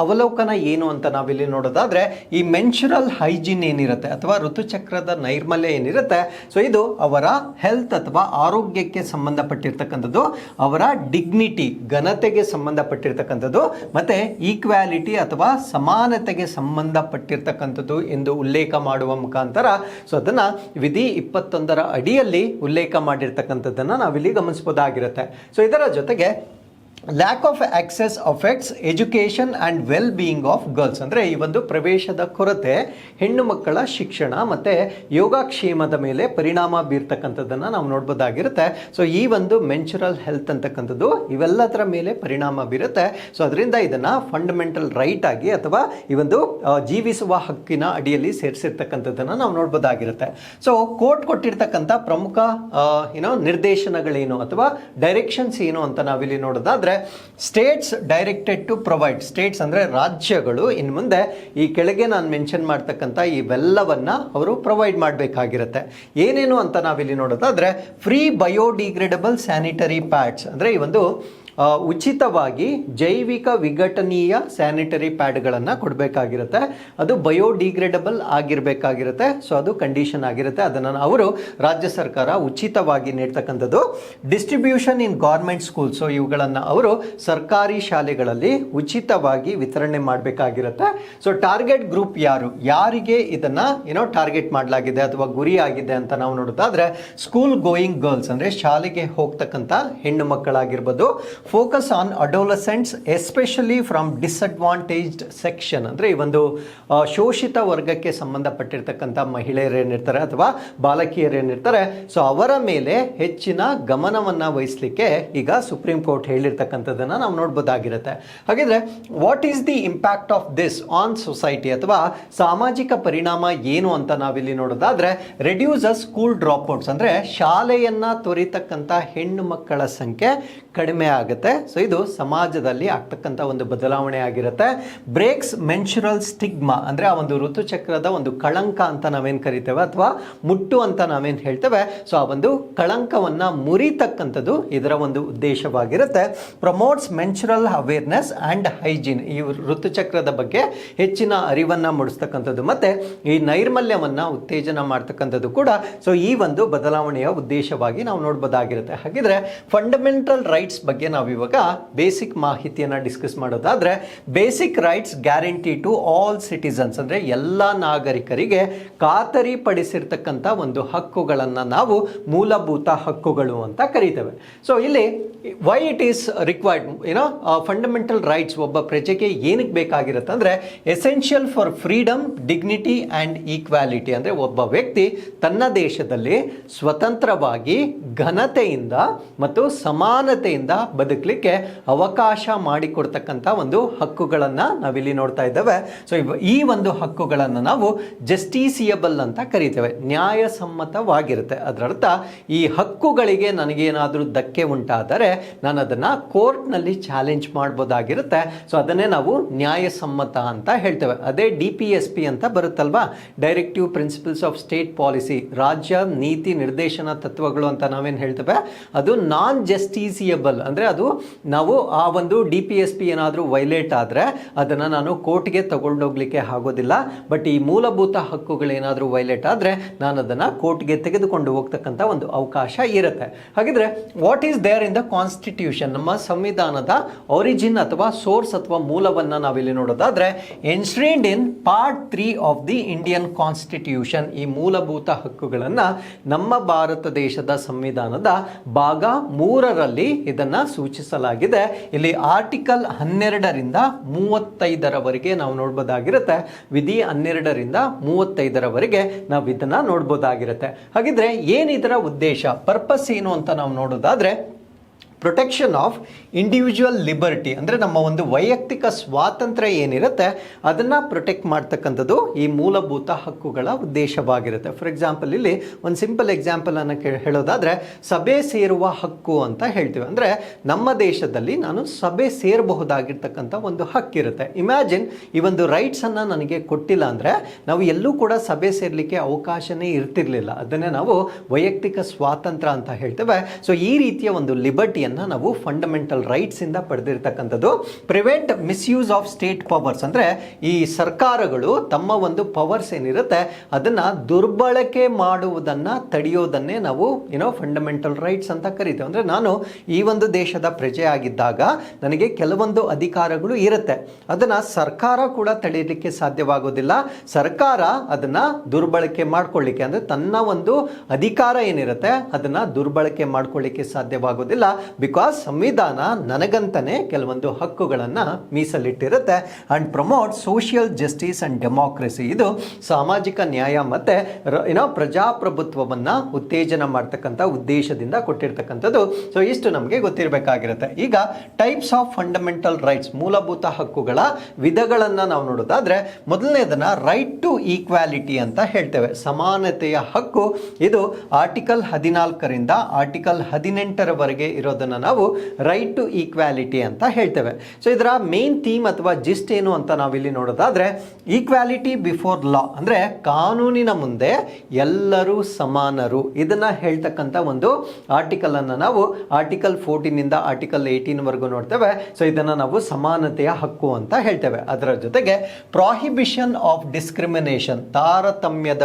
ಅವಲೋಕನ ಏನು ಅಂತ ನಾವಿಲ್ಲಿ ನೋಡೋದಾದ್ರೆ ಈ ಮೆನ್ಸುರಲ್ ಹೈಜೀನ್ ಏನಿರುತ್ತೆ ಅಥವಾ ಋತುಚಕ್ರದ ನೈರ್ಮಲ್ಯ ಏನಿರುತ್ತೆ ಸೊ ಇದು ಅವರ ಹೆಲ್ತ್ ಅಥವಾ ಆರೋಗ್ಯಕ್ಕೆ ಸಂಬಂಧಪಟ್ಟಿರ್ತಕ್ಕಂಥದ್ದು, ಅವರ ಡಿಗ್ನಿಟಿ ಘನತೆಗೆ ಸಂಬಂಧಪಟ್ಟಿರ್ತಕ್ಕಂಥದ್ದು ಮತ್ತೆ ಈಕ್ವಾಲಿಟಿ ಅಥವಾ ಸಮಾನತೆಗೆ ಸಂಬಂಧಪಟ್ಟಿರ್ತಕ್ಕಂಥದ್ದು ಎಂದು ಉಲ್ಲೇಖ ಮಾಡುವ ಮುಖಾಂತರ ಸೊ ಅದನ್ನ ವಿಧಿ 21ರ ಅಡಿಯಲ್ಲಿ ಉಲ್ಲೇಖ ಮಾಡಿರ್ತಕ್ಕಂಥದ್ದನ್ನು ನಾವಿಲ್ಲಿ ಗಮನಿಸಬಹುದಾಗಿರುತ್ತೆ. ಸೊ ಇದರ ಜೊತೆಗೆ lack of access affects education and well being of girls, ಅಂದರೆ ಈ ಒಂದು ಪ್ರವೇಶದ ಕೊರತೆ ಹೆಣ್ಣು ಮಕ್ಕಳ ಶಿಕ್ಷಣ ಮತ್ತು ಯೋಗಕ್ಷೇಮದ ಮೇಲೆ ಪರಿಣಾಮ ಬೀರ್ತಕ್ಕಂಥದ್ದನ್ನು ನಾವು ನೋಡ್ಬೋದಾಗಿರುತ್ತೆ. ಸೊ ಈ ಒಂದು ಮೆನ್ಸುರಲ್ ಹೆಲ್ತ್ ಅಂತಕ್ಕಂಥದ್ದು ಇವೆಲ್ಲದರ ಮೇಲೆ ಪರಿಣಾಮ ಬೀರುತ್ತೆ. ಸೊ ಅದರಿಂದ ಇದನ್ನು ಫಂಡಮೆಂಟಲ್ ರೈಟ್ ಆಗಿ ಅಥವಾ ಈ ಒಂದು ಜೀವಿಸುವ ಹಕ್ಕಿನ ಅಡಿಯಲ್ಲಿ ಸೇರಿಸಿರ್ತಕ್ಕಂಥದ್ದನ್ನು ನಾವು ನೋಡ್ಬೋದಾಗಿರುತ್ತೆ. ಸೊ ಕೋರ್ಟ್ ಕೊಟ್ಟಿರ್ತಕ್ಕಂಥ ಪ್ರಮುಖ ನಿರ್ದೇಶನಗಳೇನು ಅಥವಾ ಡೈರೆಕ್ಷನ್ಸ್ ಏನು ಅಂತ ನಾವಿಲ್ಲಿ ನೋಡೋದಾದ್ರೆ states directed to provide, states ಅಂದ್ರೆ ರಾಜ್ಯಗಳು ಇನ್ನು ಮುಂದೆ ಈ ಕೆಳಗೆ ನಾನು ಮೆನ್ಷನ್ ಮಾಡ್ತಕ್ಕಂಥ ಇವೆಲ್ಲವನ್ನ ಅವರು ಪ್ರೊವೈಡ್ ಮಾಡಬೇಕಾಗಿರುತ್ತೆ. ಏನೇನು ಅಂತ ನಾವಿಲ್ಲಿ ನೋಡೋದಾದ್ರೆ ಫ್ರೀ ಬಯೋಡಿಗ್ರೇಡಬಲ್ ಸ್ಯಾನಿಟರಿ ಪ್ಯಾಡ್ಸ್, ಅಂದ್ರೆ ಈ ಒಂದು ಉಚಿತವಾಗಿ ಜೈವಿಕ ವಿಘಟನೀಯ ಸ್ಯಾನಿಟರಿ ಪ್ಯಾಡ್ಗಳನ್ನು ಕೊಡಬೇಕಾಗಿರುತ್ತೆ. ಅದು ಬಯೋಡಿಗ್ರೇಡಬಲ್ ಆಗಿರಬೇಕಾಗಿರುತ್ತೆ. ಸೊ ಅದು ಕಂಡೀಷನ್ ಆಗಿರುತ್ತೆ. ಅದನ್ನು ಅವರು ರಾಜ್ಯ ಸರ್ಕಾರ ಉಚಿತವಾಗಿ ನೀಡ್ತಕ್ಕಂಥದ್ದು. Distribution in government school, so ಇವುಗಳನ್ನು ಅವರು ಸರ್ಕಾರಿ ಶಾಲೆಗಳಲ್ಲಿ ಉಚಿತವಾಗಿ ವಿತರಣೆ ಮಾಡಬೇಕಾಗಿರುತ್ತೆ. ಸೊ ಟಾರ್ಗೆಟ್ ಗ್ರೂಪ್ ಯಾರಿಗೆ ಇದನ್ನ ಟಾರ್ಗೆಟ್ ಮಾಡಲಾಗಿದೆ ಅಥವಾ ಗುರಿ ಆಗಿದೆ ಅಂತ ನಾವು ನೋಡೋದಾದ್ರೆ ಸ್ಕೂಲ್ ಗೋಯಿಂಗ್ ಗರ್ಲ್ಸ್, ಅಂದ್ರೆ ಶಾಲೆಗೆ ಹೋಗ್ತಕ್ಕಂಥ ಹೆಣ್ಣು ಮಕ್ಕಳಾಗಿರ್ಬೋದು. Focus on adolescents especially from disadvantaged section, ಅಂದ್ರೆ ಈ ಒಂದು ಶೋಷಿತ ವರ್ಗಕ್ಕೆ ಸಂಬಂಧಪಟ್ಟಿರ್ತಕ್ಕಂಥ ಮಹಿಳೆಯರೇನಿರ್ತಾರೆ ಅಥವಾ ಬಾಲಕಿಯರೇನಿರ್ತಾರೆ, ಸೊ ಅವರ ಮೇಲೆ ಹೆಚ್ಚಿನ ಗಮನವನ್ನ ವಹಿಸಲಿಕ್ಕೆ ಈಗ ಸುಪ್ರೀಂ ಕೋರ್ಟ್ ಹೇಳಿರ್ತಕ್ಕಂಥದ್ದನ್ನ ನಾವು ನೋಡ್ಬೋದಾಗಿರುತ್ತೆ. ಹಾಗಿದ್ರೆ what is the impact of this on society, ಅಥವಾ ಸಾಮಾಜಿಕ ಪರಿಣಾಮ ಏನು ಅಂತ ನಾವಿಲ್ಲಿ ನೋಡೋದಾದ್ರೆ ರೆಡ್ಯೂಸಸ್ ಸ್ಕೂಲ್ ಡ್ರಾಪ್ ಔಟ್ಸ್, ಅಂದ್ರೆ ಶಾಲೆಯನ್ನ ತೊರಿತಕ್ಕಂಥ ಹೆಣ್ಣು ಮಕ್ಕಳ ಸಂಖ್ಯೆ ಕಡಿಮೆ ಆಗುತ್ತೆ. ಸೊ ಇದು ಸಮಾಜದಲ್ಲಿ ಆಗ್ತಕ್ಕಂಥ ಒಂದು ಬದಲಾವಣೆ ಆಗಿರುತ್ತೆ. ಬ್ರೇಕ್ಸ್ ಮೆನ್ಸುರಲ್ ಸ್ಟಿಗ್ಮಾ, ಅಂದ್ರೆ ಆ ಒಂದು ಋತುಚಕ್ರದ ಒಂದು ಕಳಂಕ ಅಂತ ನಾವೇನು ಕರಿತೇವೆ ಅಥವಾ ಮುಟ್ಟು ಅಂತ ನಾವೇನು ಹೇಳ್ತೇವೆ, ಸೊ ಆ ಒಂದು ಕಳಂಕವನ್ನ ಮುರಿತಕ್ಕಂಥದ್ದು ಇದರ ಒಂದು ಉದ್ದೇಶವಾಗಿರುತ್ತೆ. Promotes menstrual awareness and hygiene, ಈ ಋತುಚಕ್ರದ ಬಗ್ಗೆ ಹೆಚ್ಚಿನ ಅರಿವನ್ನ ಮೂಡಿಸ್ತಕ್ಕಂಥದ್ದು ಮತ್ತೆ ಈ ನೈರ್ಮಲ್ಯವನ್ನ ಉತ್ತೇಜನ ಮಾಡ್ತಕ್ಕಂಥದ್ದು ಕೂಡ ಸೊ ಈ ಒಂದು ಬದಲಾವಣೆಯ ಉದ್ದೇಶವಾಗಿ ನಾವು ನೋಡಬಹುದಾಗಿರುತ್ತೆ. ಹಾಗಿದ್ರೆ ಫಂಡಮೆಂಟಲ್ ರೈಟ್ಸ್ ಬಗ್ಗೆ ನಾವು ಇವಾಗ ಬೇಸಿಕ್ ಮಾಹಿತಿಯನ್ನ ಡಿಸ್ಕಸ್ ಮಾಡೋದಾದ್ರೆ, basic rights guarantee to all citizens, ಅಂದ್ರೆ ಎಲ್ಲ ನಾಗರಿಕರಿಗೆ ಖಾತರಿ ಪಡಿಸಿರ್ತಕ್ಕಂಥ ಒಂದು ಹಕ್ಕುಗಳನ್ನ ನಾವು ಮೂಲಭೂತ ಹಕ್ಕುಗಳು ಅಂತ ಕರೀತೇವೆ. ಸೊ ಇಲ್ಲಿ why it is required fundamental rights ಒಬ್ಬ ಪ್ರಜೆಗೆ ಏನಕ್ಕೆ ಬೇಕಾಗಿರುತ್ತೆ ಅಂದ್ರೆ essential for freedom, dignity and equality, ಅಂದ್ರೆ ಒಬ್ಬ ವ್ಯಕ್ತಿ ತನ್ನ ದೇಶದಲ್ಲಿ ಸ್ವತಂತ್ರವಾಗಿ ಘನತೆಯಿಂದ ಮತ್ತು ಸಮಾನತೆಯಿಂದ ಬದುಕಲಿಕ್ಕೆ ಅವಕಾಶ ಮಾಡಿಕೊಡ್ತಕ್ಕಂಥ ಒಂದು ಹಕ್ಕುಗಳನ್ನ ನಾವಿಲ್ಲಿ ನೋಡ್ತಾ ಇದ್ದೇವೆ. ಸೊ ಈ ಒಂದು ಹಕ್ಕುಗಳನ್ನು ನಾವು ಜಸ್ಟಿಸಿಯಬಲ್ ಅಂತ ಕರಿತೇವೆ, ನ್ಯಾಯಸಮ್ಮತವಾಗಿರುತ್ತೆ. ಅದರರ್ಥ ಈ ಹಕ್ಕುಗಳಿಗೆ ನನಗೇನಾದರೂ ಧಕ್ಕೆ ಉಂಟಾದರೆ ನಾನು ಅದನ್ನ ಕೋರ್ಟ್ನಲ್ಲಿ ಚಾಲೆಂಜ್ ಮಾಡ್ಬೋದಾಗಿರುತ್ತೆ. ಸೊ ಅದನ್ನೇ ನಾವು ನ್ಯಾಯಸಮ್ಮತ ಅಂತ ಹೇಳ್ತೇವೆ. ಅದೇ DPSP ಅಂತ ಬರುತ್ತಲ್ವಾ, directive principles of state policy, ರಾಜ್ಯ ನೀತಿ ನಿರ್ದೇಶನ ತತ್ವಗಳು ಅಂತ ನಾವೇನು ಹೇಳ್ತೇವೆ, ಅದು ನಾನ್ ಜಸ್ಟಿಸಿಯಬಲ್, ಅಂದ್ರೆ ಅದು ನಾವು ಆ ಒಂದು DPSP ಏನಾದರೂ ವೈಲೇಟ್ ಆದರೆ ಅದನ್ನು ನಾನು ಕೋರ್ಟ್ಗೆ ತಗೊಂಡೋಗ್ಲಿಕ್ಕೆ ಆಗೋದಿಲ್ಲ. ಬಟ್ ಈ ಮೂಲಭೂತ ಹಕ್ಕುಗಳೇನಾದರೂ ವೈಲೇಟ್ ಆದರೆ ನಾನು ಅದನ್ನು ಕೋರ್ಟ್ಗೆ ತೆಗೆದುಕೊಂಡು ಹೋಗ್ತಕ್ಕಂಥ ಒಂದು ಅವಕಾಶ ಇರುತ್ತೆ. ಹಾಗಿದ್ರೆ what is there in the constitution, ನಮ್ಮ ಸಂವಿಧಾನದ ಒರಿಜಿನ್ ಅಥವಾ ಸೋರ್ಸ್ ಅಥವಾ ಮೂಲವನ್ನು ನಾವಿಲ್ಲಿ ನೋಡೋದಾದ್ರೆ enshrined in part 3 of the Indian constitution, ಈ ಮೂಲಭೂತ ಹಕ್ಕುಗಳನ್ನು ನಮ್ಮ ಭಾರತ ದೇಶದ ಸಂವಿಧಾನದ ಭಾಗ 3ರಲ್ಲಿ ಇದನ್ನ ಸೂಚಿಸಲಾಗಿದೆ. ಇಲ್ಲಿ ಆರ್ಟಿಕಲ್ 12ರಿಂದ 35ರವರೆಗೆ ನಾವು ನೋಡ್ಬೋದಾಗಿರುತ್ತೆ. ವಿಧಿ 12ರಿಂದ 35ರವರೆಗೆ ನಾವು ಇದನ್ನ ನೋಡ್ಬೋದಾಗಿರುತ್ತೆ. ಹಾಗಿದ್ರೆ ಏನಿದರ ಉದ್ದೇಶ, ಪರ್ಪಸ್ ಏನು ಅಂತ ನಾವು ನೋಡೋದಾದ್ರೆ ಪ್ರೊಟೆಕ್ಷನ್ ಆಫ್ ಇಂಡಿವಿಜುವಲ್ ಲಿಬರ್ಟಿ, ಅಂದರೆ ನಮ್ಮ ಒಂದು ವೈಯಕ್ತಿಕ ಸ್ವಾತಂತ್ರ್ಯ ಏನಿರುತ್ತೆ ಅದನ್ನು ಪ್ರೊಟೆಕ್ಟ್ ಮಾಡ್ತಕ್ಕಂಥದ್ದು ಈ ಮೂಲಭೂತ ಹಕ್ಕುಗಳ ಉದ್ದೇಶವಾಗಿರುತ್ತೆ. ಫಾರ್ ಎಕ್ಸಾಂಪಲ್ ಇಲ್ಲಿ ಒಂದು ಸಿಂಪಲ್ ಎಕ್ಸಾಂಪಲನ್ನು ಹೇಳೋದಾದರೆ ಸಭೆ ಸೇರುವ ಹಕ್ಕು ಅಂತ ಹೇಳ್ತೀವಿ. ಅಂದರೆ ನಮ್ಮ ದೇಶದಲ್ಲಿ ನಾನು ಸಭೆ ಸೇರಬಹುದಾಗಿರ್ತಕ್ಕಂಥ ಒಂದು ಹಕ್ಕಿರುತ್ತೆ. ಇಮ್ಯಾಜಿನ್ ಈ ಒಂದು ರೈಟ್ಸನ್ನು ನನಗೆ ಕೊಟ್ಟಿಲ್ಲ ಅಂದರೆ ನಾವು ಎಲ್ಲೂ ಕೂಡ ಸಭೆ ಸೇರಲಿಕ್ಕೆ ಅವಕಾಶನೇ ಇರ್ತಿರ್ಲಿಲ್ಲ. ಅದನ್ನೇ ನಾವು ವೈಯಕ್ತಿಕ ಸ್ವಾತಂತ್ರ್ಯ ಅಂತ ಹೇಳ್ತೇವೆ. ಸೊ ಈ ರೀತಿಯ ಒಂದು ಲಿಬರ್ಟಿ ನಾವು ಫಂಡಮೆಂಟಲ್ ರೈಟ್ಸ್ ಇಂದ ಪಡೆದಿರ್ತಕ್ಕಂಥದ್ದು. Prevent misuse of state powers, ಅಂದ್ರೆ ಈ ಸರ್ಕಾರಗಳು ತಮ್ಮ ಒಂದು ಪವರ್ಸ್ ಏನಿರುತ್ತೆ ಅದನ್ನ ದುರ್ಬಳಕೆ ಮಾಡುವುದನ್ನ ತಡೆಯೋದನ್ನೇ ನಾವು ಫಂಡಮೆಂಟಲ್ ರೈಟ್ಸ್ ಅಂತ ಕರಿತೇವೆ. ಅಂದ್ರೆ ನಾನು ಈ ಒಂದು ದೇಶದ ಪ್ರಜೆ ಆಗಿದ್ದಾಗ ನನಗೆ ಕೆಲವೊಂದು ಅಧಿಕಾರಗಳು ಇರುತ್ತೆ, ಅದನ್ನ ಸರ್ಕಾರ ಕೂಡ ತಡೆಯಲಿಕ್ಕೆ ಸಾಧ್ಯವಾಗೋದಿಲ್ಲ. ಸರ್ಕಾರ ಅದನ್ನ ದುರ್ಬಳಕೆ ಮಾಡ್ಕೊಳ್ಳಿಕ್ಕೆ, ಅಂದ್ರೆ ತನ್ನ ಒಂದು ಅಧಿಕಾರ ಏನಿರುತ್ತೆ ಅದನ್ನ ದುರ್ಬಳಕೆ ಮಾಡ್ಕೊಳ್ಳಿಕ್ಕೆ ಸಾಧ್ಯವಾಗೋದಿಲ್ಲ. ಬಿಕಾಸ್ ಸಂವಿಧಾನ ನನಗಂತಾನೆ ಕೆಲವೊಂದು ಹಕ್ಕುಗಳನ್ನು ಮೀಸಲಿಟ್ಟಿರುತ್ತೆ. And promote social justice and democracy, ಇದು ಸಾಮಾಜಿಕ ನ್ಯಾಯ ಮತ್ತೆ ಪ್ರಜಾಪ್ರಭುತ್ವವನ್ನು ಉತ್ತೇಜನ ಮಾಡ್ತಕ್ಕಂಥ ಉದ್ದೇಶದಿಂದ ಕೊಟ್ಟಿರ್ತಕ್ಕಂಥದ್ದು. ಸೊ ಇಷ್ಟು ನಮಗೆ ಗೊತ್ತಿರಬೇಕಾಗಿರುತ್ತೆ. ಈಗ ಟೈಪ್ಸ್ ಆಫ್ ಫಂಡಮೆಂಟಲ್ ರೈಟ್ಸ್, ಮೂಲಭೂತ ಹಕ್ಕುಗಳ ವಿಧಗಳನ್ನು ನಾವು ನೋಡೋದಾದ್ರೆ ಮೊದಲನೇದನ್ನ ರೈಟ್ ಟು ಈಕ್ವಾಲಿಟಿ ಅಂತ ಹೇಳ್ತೇವೆ, ಸಮಾನತೆಯ ಹಕ್ಕು. ಇದು ಆರ್ಟಿಕಲ್ 14ರಿಂದ ಆರ್ಟಿಕಲ್ 18ರವರೆಗೆ ಇರೋದನ್ನ ಅದನ್ನು ನಾವು ರೈಟ್ ಟು ಈಕ್ವಾಲಿಟಿ ಅಂತ ಹೇಳ್ತೇವೆ. ಸೊ ಇದರ ಮೇನ್ ಥೀಮ್ ಅಥವಾ ಜಿಸ್ಟ್ ಏನು ಅಂತ ನಾವಿಲ್ಲಿ ನೋಡೋದಾದ್ರೆ ಈಕ್ವಾಲಿಟಿ ಬಿಫೋರ್ ಲಾ, ಅಂದರೆ ಕಾನೂನಿನ ಮುಂದೆ ಎಲ್ಲರೂ ಸಮಾನರು, ಇದನ್ನ ಹೇಳ್ತಕ್ಕಂಥ ಒಂದು ಆರ್ಟಿಕಲ್ ಅನ್ನು ನಾವು ಆರ್ಟಿಕಲ್ 14 ಇಂದ ಆರ್ಟಿಕಲ್ 18 ವರೆಗೂ ನೋಡ್ತೇವೆ. ಸೊ ಇದನ್ನು ನಾವು ಸಮಾನತೆಯ ಹಕ್ಕು ಅಂತ ಹೇಳ್ತೇವೆ. ಅದರ ಜೊತೆಗೆ ಪ್ರಾಹಿಬಿಷನ್ ಆಫ್ ಡಿಸ್ಕ್ರಿಮಿನೇಷನ್, ತಾರತಮ್ಯದ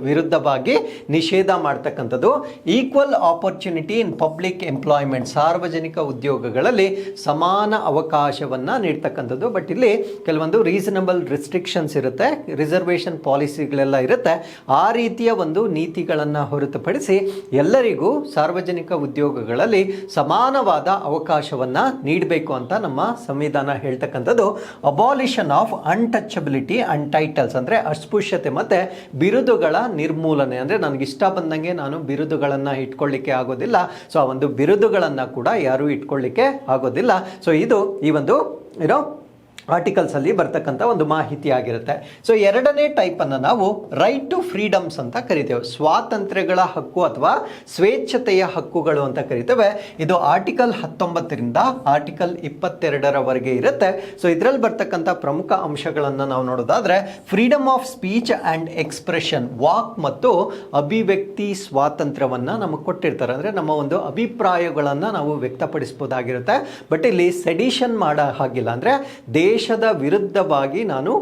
ವಿರುದ್ಧವಾಗಿ ನಿಷೇಧ ಮಾಡ್ತಕ್ಕಂಥದ್ದು. Equal opportunity in public employment, ಸಾರ್ವಜನಿಕ ಉದ್ಯೋಗಗಳಲ್ಲಿ ಸಮಾನ ಅವಕಾಶವನ್ನ ನೀಡ್ತಕ್ಕಂಥದ್ದು. ಬಟ್ ಇಲ್ಲಿ ಕೆಲವೊಂದು ರೀಸನಬಲ್ ರಿಸ್ಟ್ರಿಕ್ಷನ್ಸ್ ಇರುತ್ತೆ, ರಿಸರ್ವೇಷನ್ ಪಾಲಿಸಿಗಳೆಲ್ಲ ಇರುತ್ತೆ. ಆ ರೀತಿಯ ಒಂದು ನೀತಿಗಳನ್ನು ಹೊರತುಪಡಿಸಿ ಎಲ್ಲರಿಗೂ ಸಾರ್ವಜನಿಕ ಉದ್ಯೋಗಗಳಲ್ಲಿ ಸಮಾನವಾದ ಅವಕಾಶವನ್ನ ನೀಡಬೇಕು ಅಂತ ನಮ್ಮ ಸಂವಿಧಾನ ಹೇಳ್ತಕ್ಕಂಥದ್ದು. Abolition of untouchability and titles, ಅಂದರೆ ಅಸ್ಪೃಶ್ಯತೆ ಮತ್ತೆ ಬಿರುದುಗಳ ನಿರ್ಮೂಲನೆ, ಅಂದರೆ ನನಗೆ ಇಷ್ಟ ಬಂದಂಗೆ ನಾನು ಬಿರುದುಗಳನ್ನು ಇಟ್ಕೊಳ್ಳಿಕ್ಕೆ ಆಗೋದಿಲ್ಲ. ಸೊ ಆ ಒಂದು ಬಿರುದುಗಳನ್ನು ಕೂಡ ಯಾರೂ ಇಟ್ಕೊಳ್ಳಿಕ್ಕೆ ಆಗೋದಿಲ್ಲ. ಸೊ ಇದು ಈ ಒಂದು ಆರ್ಟಿಕಲ್ಸ್ ಅಲ್ಲಿ ಬರ್ತಕ್ಕಂಥ ಒಂದು ಮಾಹಿತಿ ಆಗಿರುತ್ತೆ. ಸೊ ಎರಡನೇ ಟೈಪ್ ಅನ್ನು ನಾವು ರೈಟ್ ಟು ಫ್ರೀಡಮ್ಸ್ ಅಂತ ಕರಿತೇವೆ, ಸ್ವಾತಂತ್ರ್ಯಗಳ ಹಕ್ಕು ಅಥವಾ ಸ್ವೇಚ್ಛತೆಯ ಹಕ್ಕುಗಳು ಅಂತ ಕರಿತೇವೆ. ಇದು ಆರ್ಟಿಕಲ್ 19ರಿಂದ ಆರ್ಟಿಕಲ್ 22ರವರೆಗೆ ಇರುತ್ತೆ. ಸೊ ಇದರಲ್ಲಿ ಬರ್ತಕ್ಕಂಥ ಪ್ರಮುಖ ಅಂಶಗಳನ್ನು ನಾವು ನೋಡೋದಾದ್ರೆ freedom of speech and expression, walk ಮತ್ತು ಅಭಿವ್ಯಕ್ತಿ ಸ್ವಾತಂತ್ರ್ಯವನ್ನು ನಮಗೆ ಕೊಟ್ಟಿರ್ತಾರೆ. ಅಂದರೆ ನಮ್ಮ ಒಂದು ಅಭಿಪ್ರಾಯಗಳನ್ನು ನಾವು ವ್ಯಕ್ತಪಡಿಸ್ಬೋದಾಗಿರುತ್ತೆ. ಬಟ್ ಇಲ್ಲಿ ಸೆಡಿಷನ್ ಮಾಡೋ ಹಾಗಿಲ್ಲ, ಅಂದರೆ ದೇಶದ ವಿರುದ್ಧವಾಗಿ ನಾನು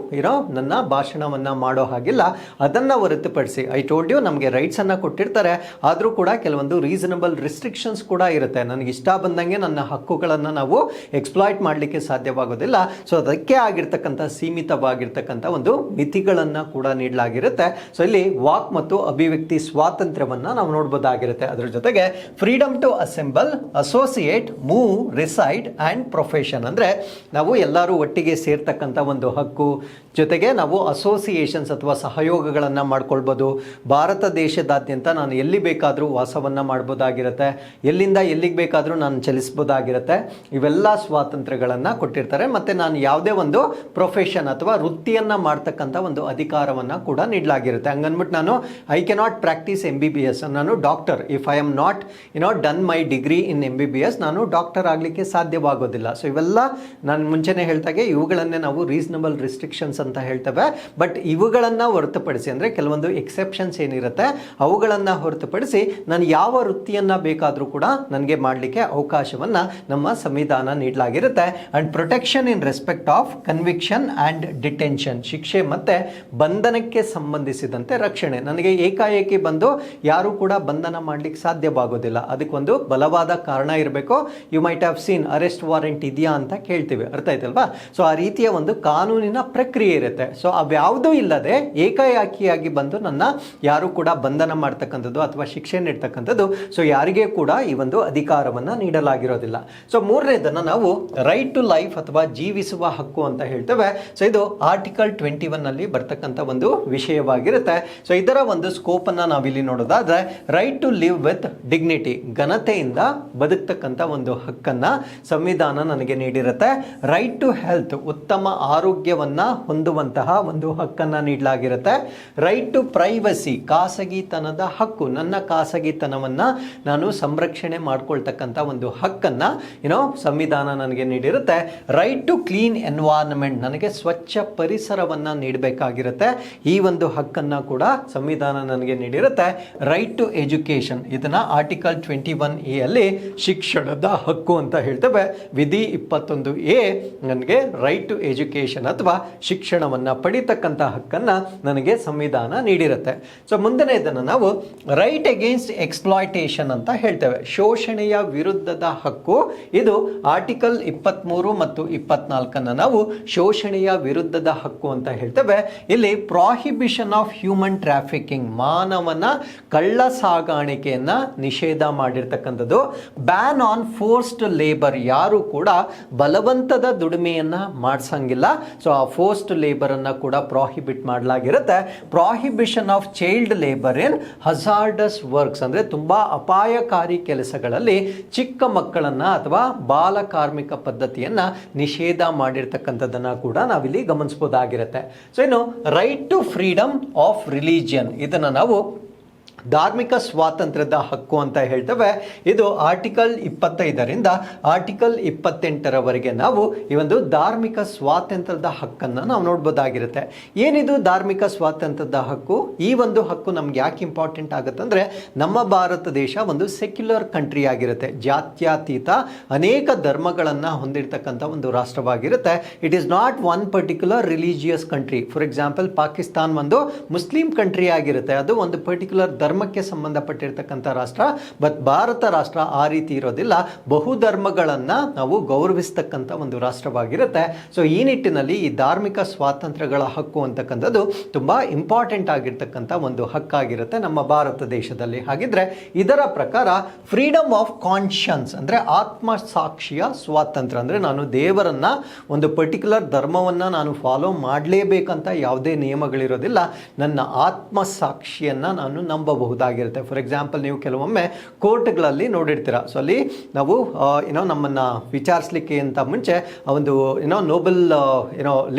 ನನ್ನ ಭಾಷಣವನ್ನು ಮಾಡೋ ಹಾಗಿಲ್ಲ. ಅದನ್ನು ಹೊರತುಪಡಿಸಿ ಐ ಟೋಲ್ಡ್ ಯು, ನಮಗೆ ರೈಟ್ಸನ್ನು ಕೊಟ್ಟಿರ್ತಾರೆ, ಆದರೂ ಕೂಡ ಕೆಲವೊಂದು ರೀಸನಬಲ್ ರಿಸ್ಟ್ರಿಕ್ಷನ್ಸ್ ಕೂಡ ಇರುತ್ತೆ. ನನಗೆ ಇಷ್ಟ ಬಂದಂಗೆ ನನ್ನ ಹಕ್ಕುಗಳನ್ನು ನಾವು ಎಕ್ಸ್ಪ್ಲಾಯ್ಟ್ ಮಾಡಲಿಕ್ಕೆ ಸಾಧ್ಯವಾಗೋದಿಲ್ಲ. ಸೊ ಅದಕ್ಕೆ ಆಗಿರ್ತಕ್ಕಂಥ ಸೀಮಿತವಾಗಿರ್ತಕ್ಕಂಥ ಒಂದು ಮಿತಿಗಳನ್ನು ಕೂಡ ನೀಡಲಾಗಿರುತ್ತೆ. ಸೊ ಇಲ್ಲಿ ವಾಕ್ ಮತ್ತು ಅಭಿವ್ಯಕ್ತಿ ಸ್ವಾತಂತ್ರ್ಯವನ್ನು ನಾವು ನೋಡ್ಬೋದಾಗಿರುತ್ತೆ. ಅದರ ಜೊತೆಗೆ freedom to assemble, associate, move, reside and profession, ಅಂದರೆ ನಾವು ಎಲ್ಲರೂ ಒಟ್ಟಿಗೆ ಸೇರ್ತಕ್ಕಂಥ ಒಂದು ಹಕ್ಕು. ಜೊತೆಗೆ ನಾವು ಅಸೋಸಿಯೇಷನ್ಸ್ ಅಥವಾ ಸಹಯೋಗಗಳನ್ನು ಮಾಡ್ಕೊಳ್ಬೋದು. ಭಾರತ ದೇಶದಾದ್ಯಂತ ನಾನು ಎಲ್ಲಿ ಬೇಕಾದರೂ ವಾಸವನ್ನು ಮಾಡ್ಬೋದಾಗಿರುತ್ತೆ, ಎಲ್ಲಿಂದ ಎಲ್ಲಿಗೆ ಬೇಕಾದರೂ ನಾನು ಚಲಿಸ್ಬೋದಾಗಿರುತ್ತೆ. ಇವೆಲ್ಲ ಸ್ವಾತಂತ್ರ್ಯಗಳನ್ನು ಕೊಟ್ಟಿರ್ತಾರೆ. ಮತ್ತು ನಾನು ಯಾವುದೇ ಒಂದು ಪ್ರೊಫೆಷನ್ ಅಥವಾ ವೃತ್ತಿಯನ್ನು ಮಾಡ್ತಕ್ಕಂಥ ಒಂದು ಅಧಿಕಾರವನ್ನು ಕೂಡ ನೀಡಲಾಗಿರುತ್ತೆ. ಹಂಗನ್ಬಿಟ್ಟು ನಾನು ಐ ಕೆನಾಟ್ ಪ್ರಾಕ್ಟೀಸ್ MBBS, ನಾನು doctor, if I am not done my degree in MBBS, ನಾನು ಡಾಕ್ಟರ್ ಆಗಲಿಕ್ಕೆ ಸಾಧ್ಯವಾಗೋದಿಲ್ಲ. ಸೊ ಇವೆಲ್ಲ ನಾನು ಮುಂಚೆನೇ ಹೇಳ್ತಾಗೆ ಇವುಗಳನ್ನೇ ನಾವು ರೀಸನಬಲ್ ರಿಸ್ಟ್ರಿಕ್ಷನ್ಸ್ ಅಂತ ಹೇಳ್ತೇವೆ. ಬಟ್ ಇವುಗಳನ್ನು ಹೊರತುಪಡಿಸಿ, ಅಂದರೆ ಕೆಲವೊಂದು ಎಕ್ಸೆಪ್ಷನ್ಸ್ ಏನಿರುತ್ತೆ ಅವುಗಳನ್ನು ಹೊರತುಪಡಿಸಿ ನಾನು ಯಾವ ವೃತ್ತಿಯನ್ನು ಬೇಕಾದರೂ ಕೂಡ ನನಗೆ ಮಾಡಲಿಕ್ಕೆ ಅವಕಾಶವನ್ನು ನಮ್ಮ ಸಂವಿಧಾನ ನೀಡಲಾಗಿರುತ್ತೆ. And protection in respect of conviction and detention, ಶಿಕ್ಷೆ ಮತ್ತು ಬಂಧನಕ್ಕೆ ಸಂಬಂಧಿಸಿದಂತೆ ರಕ್ಷಣೆ. ನನಗೆ ಏಕಾಏಕಿ ಬಂದು ಯಾರೂ ಕೂಡ ಬಂಧನ ಮಾಡಲಿಕ್ಕೆ ಸಾಧ್ಯವಾಗೋದಿಲ್ಲ, ಅದಕ್ಕೊಂದು ಬಲವಾದ ಕಾರಣ ಇರಬೇಕು. You might have seen arrest warrant ಇದೆಯಾ ಅಂತ ಕೇಳ್ತೀವಿ, ಅರ್ಥ ಆಯ್ತಲ್ವಾ? ಸೊ ಆ ರೀತಿಯ ಒಂದು ಕಾನೂನಿನ ಪ್ರಕ್ರಿಯೆ ಇರುತ್ತೆ. ಸೊ ಅವ್ಯಾವುದೂ ಇಲ್ಲದೆ ಏಕಾಏಕಿಯಾಗಿ ಬಂದು ನನ್ನ ಯಾರು ಕೂಡ ಬಂಧನ ಮಾಡ್ತಕ್ಕಂಥದ್ದು ಅಥವಾ ಶಿಕ್ಷೆ ನೀಡ್ತಕ್ಕಂಥದ್ದು, ಸೊ ಯಾರಿಗೇ ಕೂಡ ಈ ಒಂದು ಅಧಿಕಾರವನ್ನು ನೀಡಲಾಗಿರೋದಿಲ್ಲ. ಸೊ ಮೂರನೇದನ್ನು ನಾವು ರೈಟ್ ಟು ಲೈಫ್ ಅಥವಾ ಜೀವಿಸುವ ಹಕ್ಕು ಅಂತ ಹೇಳ್ತೇವೆ. ಸೊ ಇದು ಆರ್ಟಿಕಲ್ 21 ನಲ್ಲಿ ಬರ್ತಕ್ಕಂಥ ಒಂದು ವಿಷಯವಾಗಿರುತ್ತೆ. ಸೊ ಇದರ ಒಂದು ಸ್ಕೋಪನ್ನು ನಾವಿಲ್ಲಿ ನೋಡೋದಾದ್ರೆ right to live with dignity, ಘನತೆಯಿಂದ ಬದುಕ್ತಕ್ಕಂಥ ಒಂದು ಹಕ್ಕನ್ನು ಸಂವಿಧಾನ ನನಗೆ ನೀಡಿರುತ್ತೆ. ರೈಟ್ ಟು ಹೆಲ್ತ್, ಉತ್ತಮ ಆರೋಗ್ಯವನ್ನು ಹೊಂದುವಂತಹ ಒಂದು ಹಕ್ಕನ್ನು ನೀಡಲಾಗಿರುತ್ತೆ. ರೈಟ್ ಟು ಪ್ರೈವಸಿ, ಖಾಸಗಿತನದ ಹಕ್ಕು, ನನ್ನ ಖಾಸಗಿತನವನ್ನು ನಾನು ಸಂರಕ್ಷಣೆ ಮಾಡ್ಕೊಳ್ತಕ್ಕಂಥ ಒಂದು ಹಕ್ಕನ್ನು ಸಂವಿಧಾನ ನನಗೆ ನೀಡಿರುತ್ತೆ. ರೈಟ್ ಟು ಕ್ಲೀನ್ ಎನ್ವೈರನ್ಮೆಂಟ್, ನನಗೆ ಸ್ವಚ್ಛ ಪರಿಸರವನ್ನು ನೀಡಬೇಕಾಗಿರುತ್ತೆ, ಈ ಒಂದು ಹಕ್ಕನ್ನು ಕೂಡ ಸಂವಿಧಾನ ನನಗೆ ನೀಡಿರುತ್ತೆ. ರೈಟ್ ಟು ಎಜುಕೇಷನ್, ಇದನ್ನು ಆರ್ಟಿಕಲ್ 21A ಅಲ್ಲಿ ಶಿಕ್ಷಣದ ಹಕ್ಕು ಅಂತ ಹೇಳ್ತೇವೆ. ವಿಧಿ 21A ನನಗೆ ರೈಟ್ ಟು ಎಜುಕೇಷನ್ ಅಥವಾ ಶಿಕ್ಷಣವನ್ನು ಪಡಿತಕ್ಕಂಥ ಹಕ್ಕನ್ನು ನನಗೆ ಸಂವಿಧಾನ ನೀಡಿರುತ್ತೆ. ಸೊ ಮುಂದನೇ ಇದನ್ನು ನಾವು ರೈಟ್ ಅಗೇನ್ಸ್ಟ್ ಎಕ್ಸ್ಪ್ಲಾಯ್ಟೇಷನ್ ಅಂತ ಹೇಳ್ತೇವೆ, ಶೋಷಣೆಯ ವಿರುದ್ಧದ ಹಕ್ಕು. ಇದು ಆರ್ಟಿಕಲ್ 23 ಮತ್ತು 24 ನಾವು ಶೋಷಣೆಯ ವಿರುದ್ಧದ ಹಕ್ಕು ಅಂತ ಹೇಳ್ತೇವೆ. ಇಲ್ಲಿ ಪ್ರಾಹಿಬಿಷನ್ ಆಫ್ ಹ್ಯೂಮನ್ ಟ್ರಾಫಿಕಿಂಗ್, ಮಾನವನ ಕಳ್ಳ ಸಾಗಾಣಿಕೆಯನ್ನು ನಿಷೇಧ ಮಾಡಿರ್ತಕ್ಕಂಥದ್ದು. ಬ್ಯಾನ್ ಆನ್ ಫೋರ್ಸ್ಡ್ ಲೇಬರ್, ಯಾರು ಕೂಡ ಬಲವಂತದ ದುಡಿಮೆಯನ್ನು ಮಾಡಿಸಂಗಿಲ್ಲ. ಸೊ ಆ ಫೋರ್ಸ್ಡ್ ಲೇಬರನ್ನು ಕೂಡ ಪ್ರಾಹಿಬಿಟ್ ಮಾಡಲಾಗಿರುತ್ತೆ. Prohibition of child labour in hazardous works, ಅಂದರೆ ತುಂಬ ಅಪಾಯಕಾರಿ ಕೆಲಸಗಳಲ್ಲಿ ಚಿಕ್ಕ ಮಕ್ಕಳನ್ನು ಅಥವಾ ಬಾಲ ಕಾರ್ಮಿಕ ಪದ್ಧತಿಯನ್ನು ನಿಷೇಧ ಮಾಡಿರ್ತಕ್ಕಂಥದ್ದನ್ನು ಕೂಡ ನಾವಿಲ್ಲಿ ಗಮನಿಸಬಹುದಾಗಿರುತ್ತೆ. ಸೊ ಇನ್ನು right to freedom of religion, ಇದನ್ನು ನಾವು ಧಾರ್ಮಿಕ ಸ್ವಾತಂತ್ರ್ಯದ ಹಕ್ಕು ಅಂತ ಹೇಳ್ತೇವೆ. ಇದು ಆರ್ಟಿಕಲ್ 25ರಿಂದ ಆರ್ಟಿಕಲ್ 28ರವರೆಗೆ ನಾವು ಈ ಒಂದು ಧಾರ್ಮಿಕ ಸ್ವಾತಂತ್ರ್ಯದ ಹಕ್ಕನ್ನು ನಾವು ನೋಡ್ಬೋದಾಗಿರುತ್ತೆ. ಏನಿದು ಧಾರ್ಮಿಕ ಸ್ವಾತಂತ್ರ್ಯದ ಹಕ್ಕು? ಈ ಒಂದು ಹಕ್ಕು ನಮ್ಗೆ ಯಾಕೆ ಇಂಪಾರ್ಟೆಂಟ್ ಆಗುತ್ತೆ ಅಂದರೆ, ನಮ್ಮ ಭಾರತ ದೇಶ ಒಂದು ಸೆಕ್ಯುಲರ್ ಕಂಟ್ರಿ ಆಗಿರುತ್ತೆ, ಜಾತ್ಯತೀತ ಅನೇಕ ಧರ್ಮಗಳನ್ನು ಹೊಂದಿರತಕ್ಕಂಥ ಒಂದು ರಾಷ್ಟ್ರವಾಗಿರುತ್ತೆ. It is not one particular religious country. For example, Pakistan ಒಂದು ಮುಸ್ಲಿಂ ಕಂಟ್ರಿ ಆಗಿರುತ್ತೆ, ಅದು ಒಂದು ಪರ್ಟಿಕ್ಯುಲರ್ ಧರ್ಮಕ್ಕೆ ಸಂಬಂಧಪಟ್ಟಿರ್ತಕ್ಕಂಥ ರಾಷ್ಟ್ರ. ಬಟ್ ಭಾರತ ರಾಷ್ಟ್ರ ಆ ರೀತಿ ಇರೋದಿಲ್ಲ, ಬಹುಧರ್ಮಗಳನ್ನು ನಾವು ಗೌರವಿಸ್ತಕ್ಕಂಥ ಒಂದು ರಾಷ್ಟ್ರವಾಗಿರುತ್ತೆ. ಸೊ ಈ ನಿಟ್ಟಿನಲ್ಲಿ ಈ ಧಾರ್ಮಿಕ ಸ್ವಾತಂತ್ರ್ಯಗಳ ಹಕ್ಕು ಅಂತಕ್ಕಂಥದ್ದು ತುಂಬ ಇಂಪಾರ್ಟೆಂಟ್ ಆಗಿರ್ತಕ್ಕಂಥ ಒಂದು ಹಕ್ಕಾಗಿರುತ್ತೆ ನಮ್ಮ ಭಾರತ ದೇಶದಲ್ಲಿ. ಹಾಗಿದ್ರೆ ಇದರ ಪ್ರಕಾರ ಫ್ರೀಡಮ್ ಆಫ್ ಕಾನ್ಷಿಯನ್ಸ್ ಅಂದರೆ ಆತ್ಮಸಾಕ್ಷಿಯ ಸ್ವಾತಂತ್ರ್ಯ, ಅಂದರೆ ನಾನು ದೇವರನ್ನ ಒಂದು ಪರ್ಟಿಕ್ಯುಲರ್ ಧರ್ಮವನ್ನು ನಾನು ಫಾಲೋ ಮಾಡಲೇಬೇಕಂತ ಯಾವುದೇ ನಿಯಮಗಳಿರೋದಿಲ್ಲ, ನನ್ನ ಆತ್ಮಸಾಕ್ಷಿಯನ್ನು ನಾನು ನಂಬಬಹುದಾಗಿರುತ್ತೆ. ಫಾರ್ ಎಕ್ಸಾಂಪಲ್, ನೀವು ಕೆಲವೊಮ್ಮೆ ಕೋರ್ಟ್ಗಳಲ್ಲಿ ನೋಡಿರ್ತೀರ. ಸೊ ಅಲ್ಲಿ ನಾವು ನಮ್ಮನ್ನು ವಿಚಾರಿಸಲಿಕ್ಕೆ ಅಂತ ಮುಂಚೆ ಒಂದು ನೋಬೆಲ್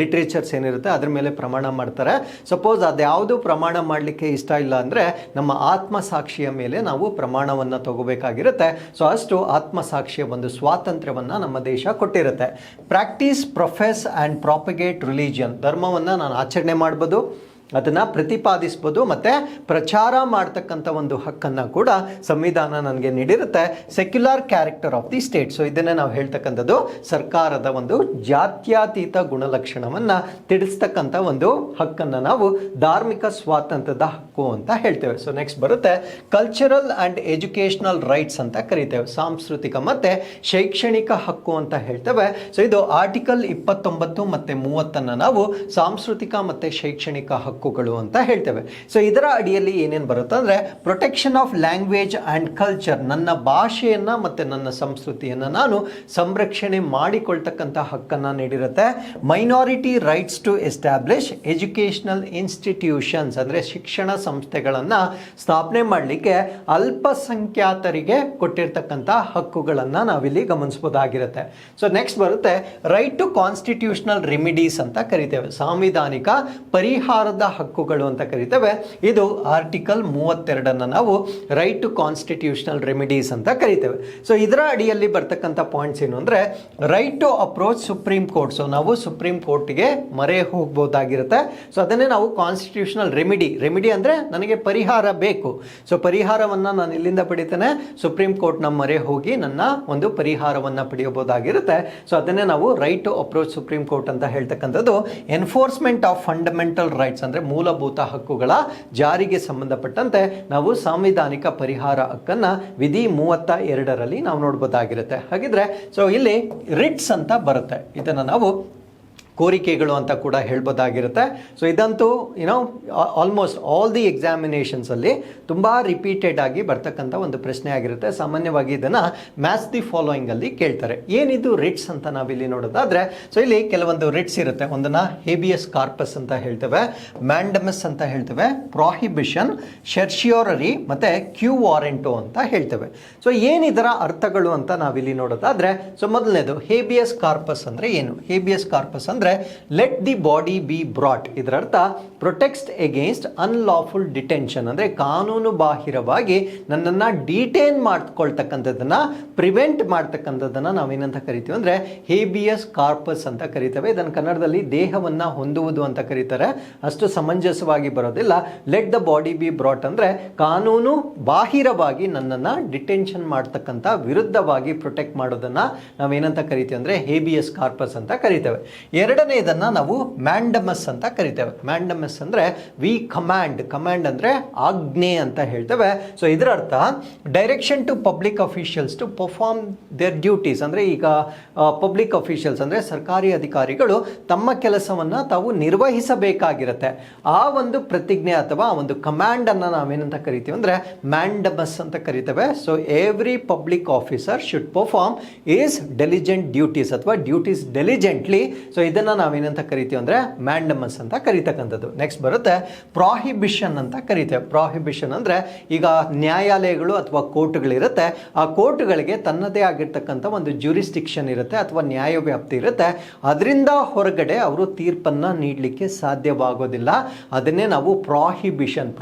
ಲಿಟ್ರೇಚರ್ಸ್ ಏನಿರುತ್ತೆ ಅದ್ರ ಮೇಲೆ ಪ್ರಮಾಣ ಮಾಡ್ತಾರೆ. ಸಪೋಸ್ ಅದ್ಯಾವುದು ಪ್ರಮಾಣ ಮಾಡಲಿಕ್ಕೆ ಇಷ್ಟ ಇಲ್ಲ ಅಂದರೆ ನಮ್ಮ ಆತ್ಮಸಾಕ್ಷಿಯ ಮೇಲೆ ನಾವು ಪ್ರಮಾಣವನ್ನು ತಗೋಬೇಕಾಗಿರುತ್ತೆ. ಸೊ ಅಷ್ಟು ಆತ್ಮಸಾಕ್ಷಿಯ ಒಂದು ಸ್ವಾತಂತ್ರ್ಯವನ್ನು ನಮ್ಮ ದೇಶ ಕೊಟ್ಟಿರುತ್ತೆ. Practice, profess and propagate religion, ಧರ್ಮವನ್ನು ನಾನು ಆಚರಣೆ ಮಾಡ್ಬೋದು, ಅದನ್ನು ಪ್ರತಿಪಾದಿಸ್ಬೋದು ಮತ್ತು ಪ್ರಚಾರ ಮಾಡ್ತಕ್ಕಂಥ ಒಂದು ಹಕ್ಕನ್ನು ಕೂಡ ಸಂವಿಧಾನ ನನಗೆ ನೀಡಿರುತ್ತೆ. Secular character of the state, so ಇದನ್ನೇ ನಾವು ಹೇಳ್ತಕ್ಕಂಥದ್ದು ಸರ್ಕಾರದ ಒಂದು ಜಾತ್ಯತೀತ ಗುಣಲಕ್ಷಣವನ್ನು ತಿಳಿಸ್ತಕ್ಕಂಥ ಒಂದು ಹಕ್ಕನ್ನು ನಾವು ಧಾರ್ಮಿಕ ಸ್ವಾತಂತ್ರ್ಯದ ಹಕ್ಕು ಅಂತ ಹೇಳ್ತೇವೆ. ಸೊ ನೆಕ್ಸ್ಟ್ ಬರುತ್ತೆ ಕಲ್ಚರಲ್ ಆ್ಯಂಡ್ ಎಜುಕೇಷನಲ್ ರೈಟ್ಸ್ ಅಂತ ಕರಿತೇವೆ, ಸಾಂಸ್ಕೃತಿಕ ಮತ್ತು ಶೈಕ್ಷಣಿಕ ಹಕ್ಕು ಅಂತ ಹೇಳ್ತೇವೆ. ಸೊ ಇದು ಆರ್ಟಿಕಲ್ 29 ಮತ್ತು 30 ನಾವು ಸಾಂಸ್ಕೃತಿಕ ಮತ್ತು ಶೈಕ್ಷಣಿಕ ಹಕ್ಕು ಅಂತ ಹೇಳ್ತೇವೆ. ಸೊ ಇದರ ಅಡಿಯಲ್ಲಿ ಏನೇನು ಬರುತ್ತೆ ಅಂದರೆ, protection of language and culture, ನನ್ನ ಭಾಷೆಯನ್ನು ಮತ್ತು ನನ್ನ ಸಂಸ್ಕೃತಿಯನ್ನು ನಾನು ಸಂರಕ್ಷಣೆ ಮಾಡಿಕೊಳ್ತಕ್ಕಂಥ ಹಕ್ಕನ್ನು ನೀಡಿರುತ್ತೆ. Minority rights to establish educational institutions, ಅಂದರೆ ಶಿಕ್ಷಣ ಸಂಸ್ಥೆಗಳನ್ನು ಸ್ಥಾಪನೆ ಮಾಡಲಿಕ್ಕೆ ಅಲ್ಪಸಂಖ್ಯಾತರಿಗೆ ಕೊಟ್ಟಿರ್ತಕ್ಕಂಥ ಹಕ್ಕುಗಳನ್ನು ನಾವಿಲ್ಲಿ ಗಮನಿಸಬಹುದಾಗಿರುತ್ತೆ. ಸೊ ನೆಕ್ಸ್ಟ್ ಬರುತ್ತೆ ರೈಟ್ ಟು ಕಾನ್ಸ್ಟಿಟ್ಯೂಷನಲ್ ರೆಮಿಡೀಸ್ ಅಂತ ಕರಿತೇವೆ, ಸಾಂವಿಧಾನಿಕ ಪರಿಹಾರದ ಹಕ್ಕುಗಳು ಅಂತ ಕರಿತೇವೆ. ಇದು ಆರ್ಟಿಕಲ್ 32 ನಾವು ರೈಟ್ ಟು ಕಾನ್ಸ್ಟಿಟ್ಯೂಷನಲ್ ರೆಮಿಡೀಸ್ ಅಂತ ಕರಿತೇವೆ. ಸೊ ಇದರ ಅಡಿಯಲ್ಲಿ ಬರ್ತಕ್ಕಂಥ ಪಾಯಿಂಟ್ಸ್ ಏನು ಅಂದರೆ, right to approach Supreme Court, so ನಾವು ಸುಪ್ರೀಂ ಕೋರ್ಟ್ಗೆ ಮೊರೆ ಹೋಗ್ಬೋದಾಗಿರುತ್ತೆ. ಸೊ ಅದನ್ನೇ ನಾವು ಕಾನ್ಸ್ಟಿಟ್ಯೂಷನಲ್ ರೆಮಿಡಿ ಅಂದರೆ ನನಗೆ ಪರಿಹಾರ ಬೇಕು, ಸೊ ಪರಿಹಾರವನ್ನು ನಾನು ಇಲ್ಲಿಂದ ಪಡಿತೇನೆ, ಸುಪ್ರೀಂ ಕೋರ್ಟ್ನ ಮೊರೆ ಹೋಗಿ ನನ್ನ ಒಂದು ಪರಿಹಾರವನ್ನು ಪಡೆಯಬಹುದಾಗಿರುತ್ತೆ. ಸೊ ಅದನ್ನೇ ನಾವು right to approach Supreme Court ಅಂತ ಹೇಳ್ತಕ್ಕಂಥದ್ದು. ಎನ್ಫೋರ್ಸ್ಮೆಂಟ್ ಆಫ್ ಫಂಡಮೆಂಟಲ್ ರೈಟ್ಸ್ ಅಂದರೆ ಮೂಲಭೂತ ಹಕ್ಕುಗಳ ಜಾರಿಗೆ ಸಂಬಂಧಪಟ್ಟಂತೆ ನಾವು ಸಾಂವಿಧಾನಿಕ ಪರಿಹಾರ ಹಕ್ಕನ್ನು ವಿಧಿ 32ರಲ್ಲಿ ನಾವು ನೋಡ್ಬೋದಾಗಿರುತ್ತೆ. ಹಾಗಿದ್ರೆ ಸೊ ಇಲ್ಲಿ ರಿಟ್ಸ್ ಅಂತ ಬರುತ್ತೆ, ಇದನ್ನು ನಾವು ಕೋರಿಕೆಗಳು ಅಂತ ಕೂಡ ಹೇಳ್ಬೋದಾಗಿರುತ್ತೆ. ಸೊ ಇದಂತೂ ಆಲ್ಮೋಸ್ಟ್ ಆಲ್ ದಿ ಎಕ್ಸಾಮಿನೇಷನ್ಸಲ್ಲಿ ತುಂಬ ರಿಪೀಟೆಡ್ ಆಗಿ ಬರ್ತಕ್ಕಂಥ ಒಂದು ಪ್ರಶ್ನೆ ಆಗಿರುತ್ತೆ. ಸಾಮಾನ್ಯವಾಗಿ ಇದನ್ನು ಮ್ಯಾಚ್ ದಿ ಫಾಲೋಯಿಂಗಲ್ಲಿ ಕೇಳ್ತಾರೆ. ಏನಿದು ರಿಟ್ಸ್ ಅಂತ ನಾವಿಲ್ಲಿ ನೋಡೋದಾದರೆ, ಸೊ ಇಲ್ಲಿ ಕೆಲವೊಂದು ರಿಟ್ಸ್ ಇರುತ್ತೆ. ಒಂದನ್ನು ಹೇಬಿಯಸ್ ಕಾರ್ಪಸ್ ಅಂತ ಹೇಳ್ತೇವೆ, ಮ್ಯಾಂಡಮಸ್ ಅಂತ ಹೇಳ್ತೇವೆ, ಪ್ರಾಹಿಬಿಷನ್, ಶೆರ್ಶಿಯೋರರಿ ಮತ್ತು ಕ್ಯೂ ವಾರೆಂಟೋ ಅಂತ ಹೇಳ್ತೇವೆ. ಸೊ ಏನಿದರ ಅರ್ಥಗಳು ಅಂತ ನಾವಿಲ್ಲಿ ನೋಡೋದಾದರೆ, ಸೊ ಮೊದಲನೇದು ಹೇಬಿಯಸ್ ಕಾರ್ಪಸ್ ಅಂದರೆ ಏನು? ಹೇಬಿಯಸ್ ಕಾರ್ಪಸ್ ಅಂದರೆ let the body be brought, ಇದರ ಅರ್ಥ ಪ್ರೊಟೆಕ್ಟ್ಸ್ ಅಗೇನ್ಸ್ಟ್ ಅನ್ಲಾಫುಲ್ ಡಿಟೆನ್ಷನ್, ಅಂದರೆ ಕಾನೂನು ಬಾಹಿರವಾಗಿ ನನ್ನನ್ನು ಡಿಟೇನ್ ಮಾಡ್ಕೊಳ್ತಕ್ಕಂಥದ್ದನ್ನು ಪ್ರಿವೆಂಟ್ ಮಾಡ್ತಕ್ಕಂಥದ್ದನ್ನು ನಾವೇನಂತ ಕರಿತೀವಿ ಅಂದರೆ ಹೇಬಿಯಸ್ ಕಾರ್ಪಸ್ ಅಂತ ಕರಿತೇವೆ. ಇದನ್ನು ಕನ್ನಡದಲ್ಲಿ ದೇಹವನ್ನು ಹೊಂದುವುದು ಅಂತ ಕರೀತಾರೆ, ಅಷ್ಟು ಸಮಂಜಸವಾಗಿ ಬರೋದಿಲ್ಲ. Let the body be brought ಅಂದರೆ ಕಾನೂನು ಬಾಹಿರವಾಗಿ ನನ್ನನ್ನು ಡಿಟೆನ್ಷನ್ ಮಾಡ್ತಕ್ಕಂಥ, ವಿರುದ್ಧವಾಗಿ ಪ್ರೊಟೆಕ್ಟ್ ಮಾಡೋದನ್ನು ನಾವೇನಂತ ಕರಿತೀವಿ ಅಂದರೆ ಹೇಬಿಯಸ್ ಕಾರ್ಪಸ್ ಅಂತ ಕರಿತೇವೆ. ಎರಡನೇದನ್ನು ನಾವು ಮ್ಯಾಂಡಮಸ್ ಅಂತ ಕರಿತೇವೆ. ಮ್ಯಾಂಡಮಸ್ ಅಂದರೆ ವಿ ಕಮಾಂಡ್ ಅಂದರೆ ಆಜ್ಞೆ ಅಂತ ಹೇಳ್ತೇವೆ. ಸೊ ಇದರ ಅರ್ಥ direction to public officials to perform their duties, ಅಂದರೆ ಈಗ ಪಬ್ಲಿಕ್ ಅಫಿಷಿಯಲ್ಸ್ ಅಂದರೆ ಸರ್ಕಾರಿ ಅಧಿಕಾರಿಗಳು ತಮ್ಮ ಕೆಲಸವನ್ನು ತಾವು ನಿರ್ವಹಿಸಬೇಕಾಗಿರುತ್ತೆ. ಆ ಒಂದು ಪ್ರತಿಜ್ಞೆ ಅಥವಾ ಒಂದು ಕಮಾಂಡನ್ನು ನಾವೇನಂತ ಕರಿತೀವಿ ಅಂದರೆ ಮ್ಯಾಂಡಮಸ್ ಅಂತ ಕರಿತೇವೆ. So every public officer should perform is ಡೆಲಿಜೆಂಟ್ duties ಅಥವಾ ಡ್ಯೂಟೀಸ್ ಡೆಲಿಜೆಂಟ್ಲಿ. ಸೊ ಇದನ್ನು ಇದನ್ನು ನಾವೇನಂತ ಕರಿತೀವಿ ಅಂದರೆ ಮ್ಯಾಂಡಮಸ್ ಅಂತ ಕರಿತಕ್ಕಂಥದ್ದು. ನೆಕ್ಸ್ಟ್ ಬರುತ್ತೆ ಪ್ರಾಹಿಬಿಷನ್ ಅಂತ ಕರಿತೇವೆ. ಪ್ರಾಹಿಬಿಷನ್ ಅಂದರೆ ಈಗ ನ್ಯಾಯಾಲಯಗಳು ಅಥವಾ ಕೋರ್ಟ್ಗಳಿರುತ್ತೆ, ಆ ಕೋರ್ಟ್ಗಳಿಗೆ ತನ್ನದೇ ಆಗಿರ್ತಕ್ಕಂಥ ಒಂದು ಜ್ಯೂರಿಸ್ಡಿಕ್ಷನ್ ಇರುತ್ತೆ ಅಥವಾ ನ್ಯಾಯವ್ಯಾಪ್ತಿ ಇರುತ್ತೆ, ಅದರಿಂದ ಹೊರಗಡೆ ಅವರು ತೀರ್ಪನ್ನು ನೀಡಲಿಕ್ಕೆ ಸಾಧ್ಯವಾಗೋದಿಲ್ಲ. ಅದನ್ನೇ ನಾವು ಪ್ರಾಹಿಬಿಷನ್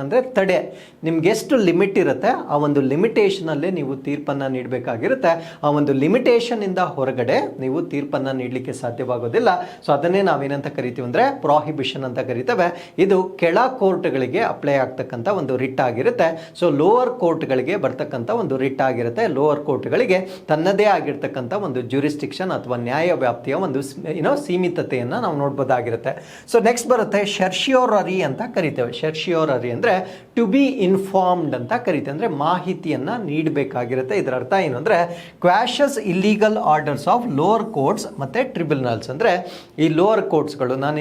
ಅಂದರೆ ತಡೆ. ನಿಮ್ಗೆ ಎಷ್ಟು ಲಿಮಿಟ್ ಇರುತ್ತೆ ಆ ಒಂದು ಲಿಮಿಟೇಷನಲ್ಲೇ ನೀವು ತೀರ್ಪನ್ನು ನೀಡಬೇಕಾಗಿರುತ್ತೆ. ಆ ಒಂದು ಲಿಮಿಟೇಷನಿಂದ ಹೊರಗಡೆ ನೀವು ತೀರ್ಪನ್ನು ನೀಡಲಿಕ್ಕೆ ಸಾಧ್ಯವಾಗೋದಿಲ್ಲ. ಸೊ ಅದನ್ನೇ ನಾವೇನಂತ ಕರಿತೀವಿ ಅಂದರೆ ಪ್ರಾಹಿಬಿಷನ್ ಅಂತ ಕರಿತೇವೆ. ಇದು ಕೆಳ ಕೋರ್ಟ್ಗಳಿಗೆ ಅಪ್ಲೈ ಆಗ್ತಕ್ಕಂಥ ಒಂದು ರಿಟ್ ಆಗಿರುತ್ತೆ. ಸೊ ಲೋವರ್ ಕೋರ್ಟ್ಗಳಿಗೆ ಬರ್ತಕ್ಕಂಥ ಒಂದು ರಿಟ್ ಆಗಿರುತ್ತೆ. ಲೋವರ್ ಕೋರ್ಟ್ಗಳಿಗೆ ತನ್ನದೇ ಆಗಿರ್ತಕ್ಕಂಥ ಒಂದು ಜ್ಯೂರಿಸ್ಡಿಕ್ಷನ್ ಅಥವಾ ನ್ಯಾಯ ವ್ಯಾಪ್ತಿಯ ಒಂದು ಸೀಮಿತತೆಯನ್ನು ನಾವು ನೋಡ್ಬೋದಾಗಿರುತ್ತೆ. ಸೊ ನೆಕ್ಸ್ಟ್ ಬರುತ್ತೆ ಶರ್ಷಿಯೋರರಿ ಅಂತ ಕರಿತೇವೆ. ಶರ್ಷಿಯೋರರಿ ಅಂದರೆ ಟು ಬಿ ಇನ್ಫಾರ್ಮ್ಡ್ ಅಂತ ಕರಿತೇವೆ, ಅಂದರೆ ಮಾಹಿತಿಯನ್ನು ನೀಡಬೇಕಾಗಿರುತ್ತೆ. ಇದರ ಅರ್ಥ ಏನು ಅಂದರೆ quashes illegal orders of lower courts ಮತ್ತು ಟ್ರಿಬ್ಯುನಲ್ಸ್. ಅಂದರೆ ಈ ಲೋವರ್ ಕೋರ್ಟ್ಸ್ಗಳು, ನಾನು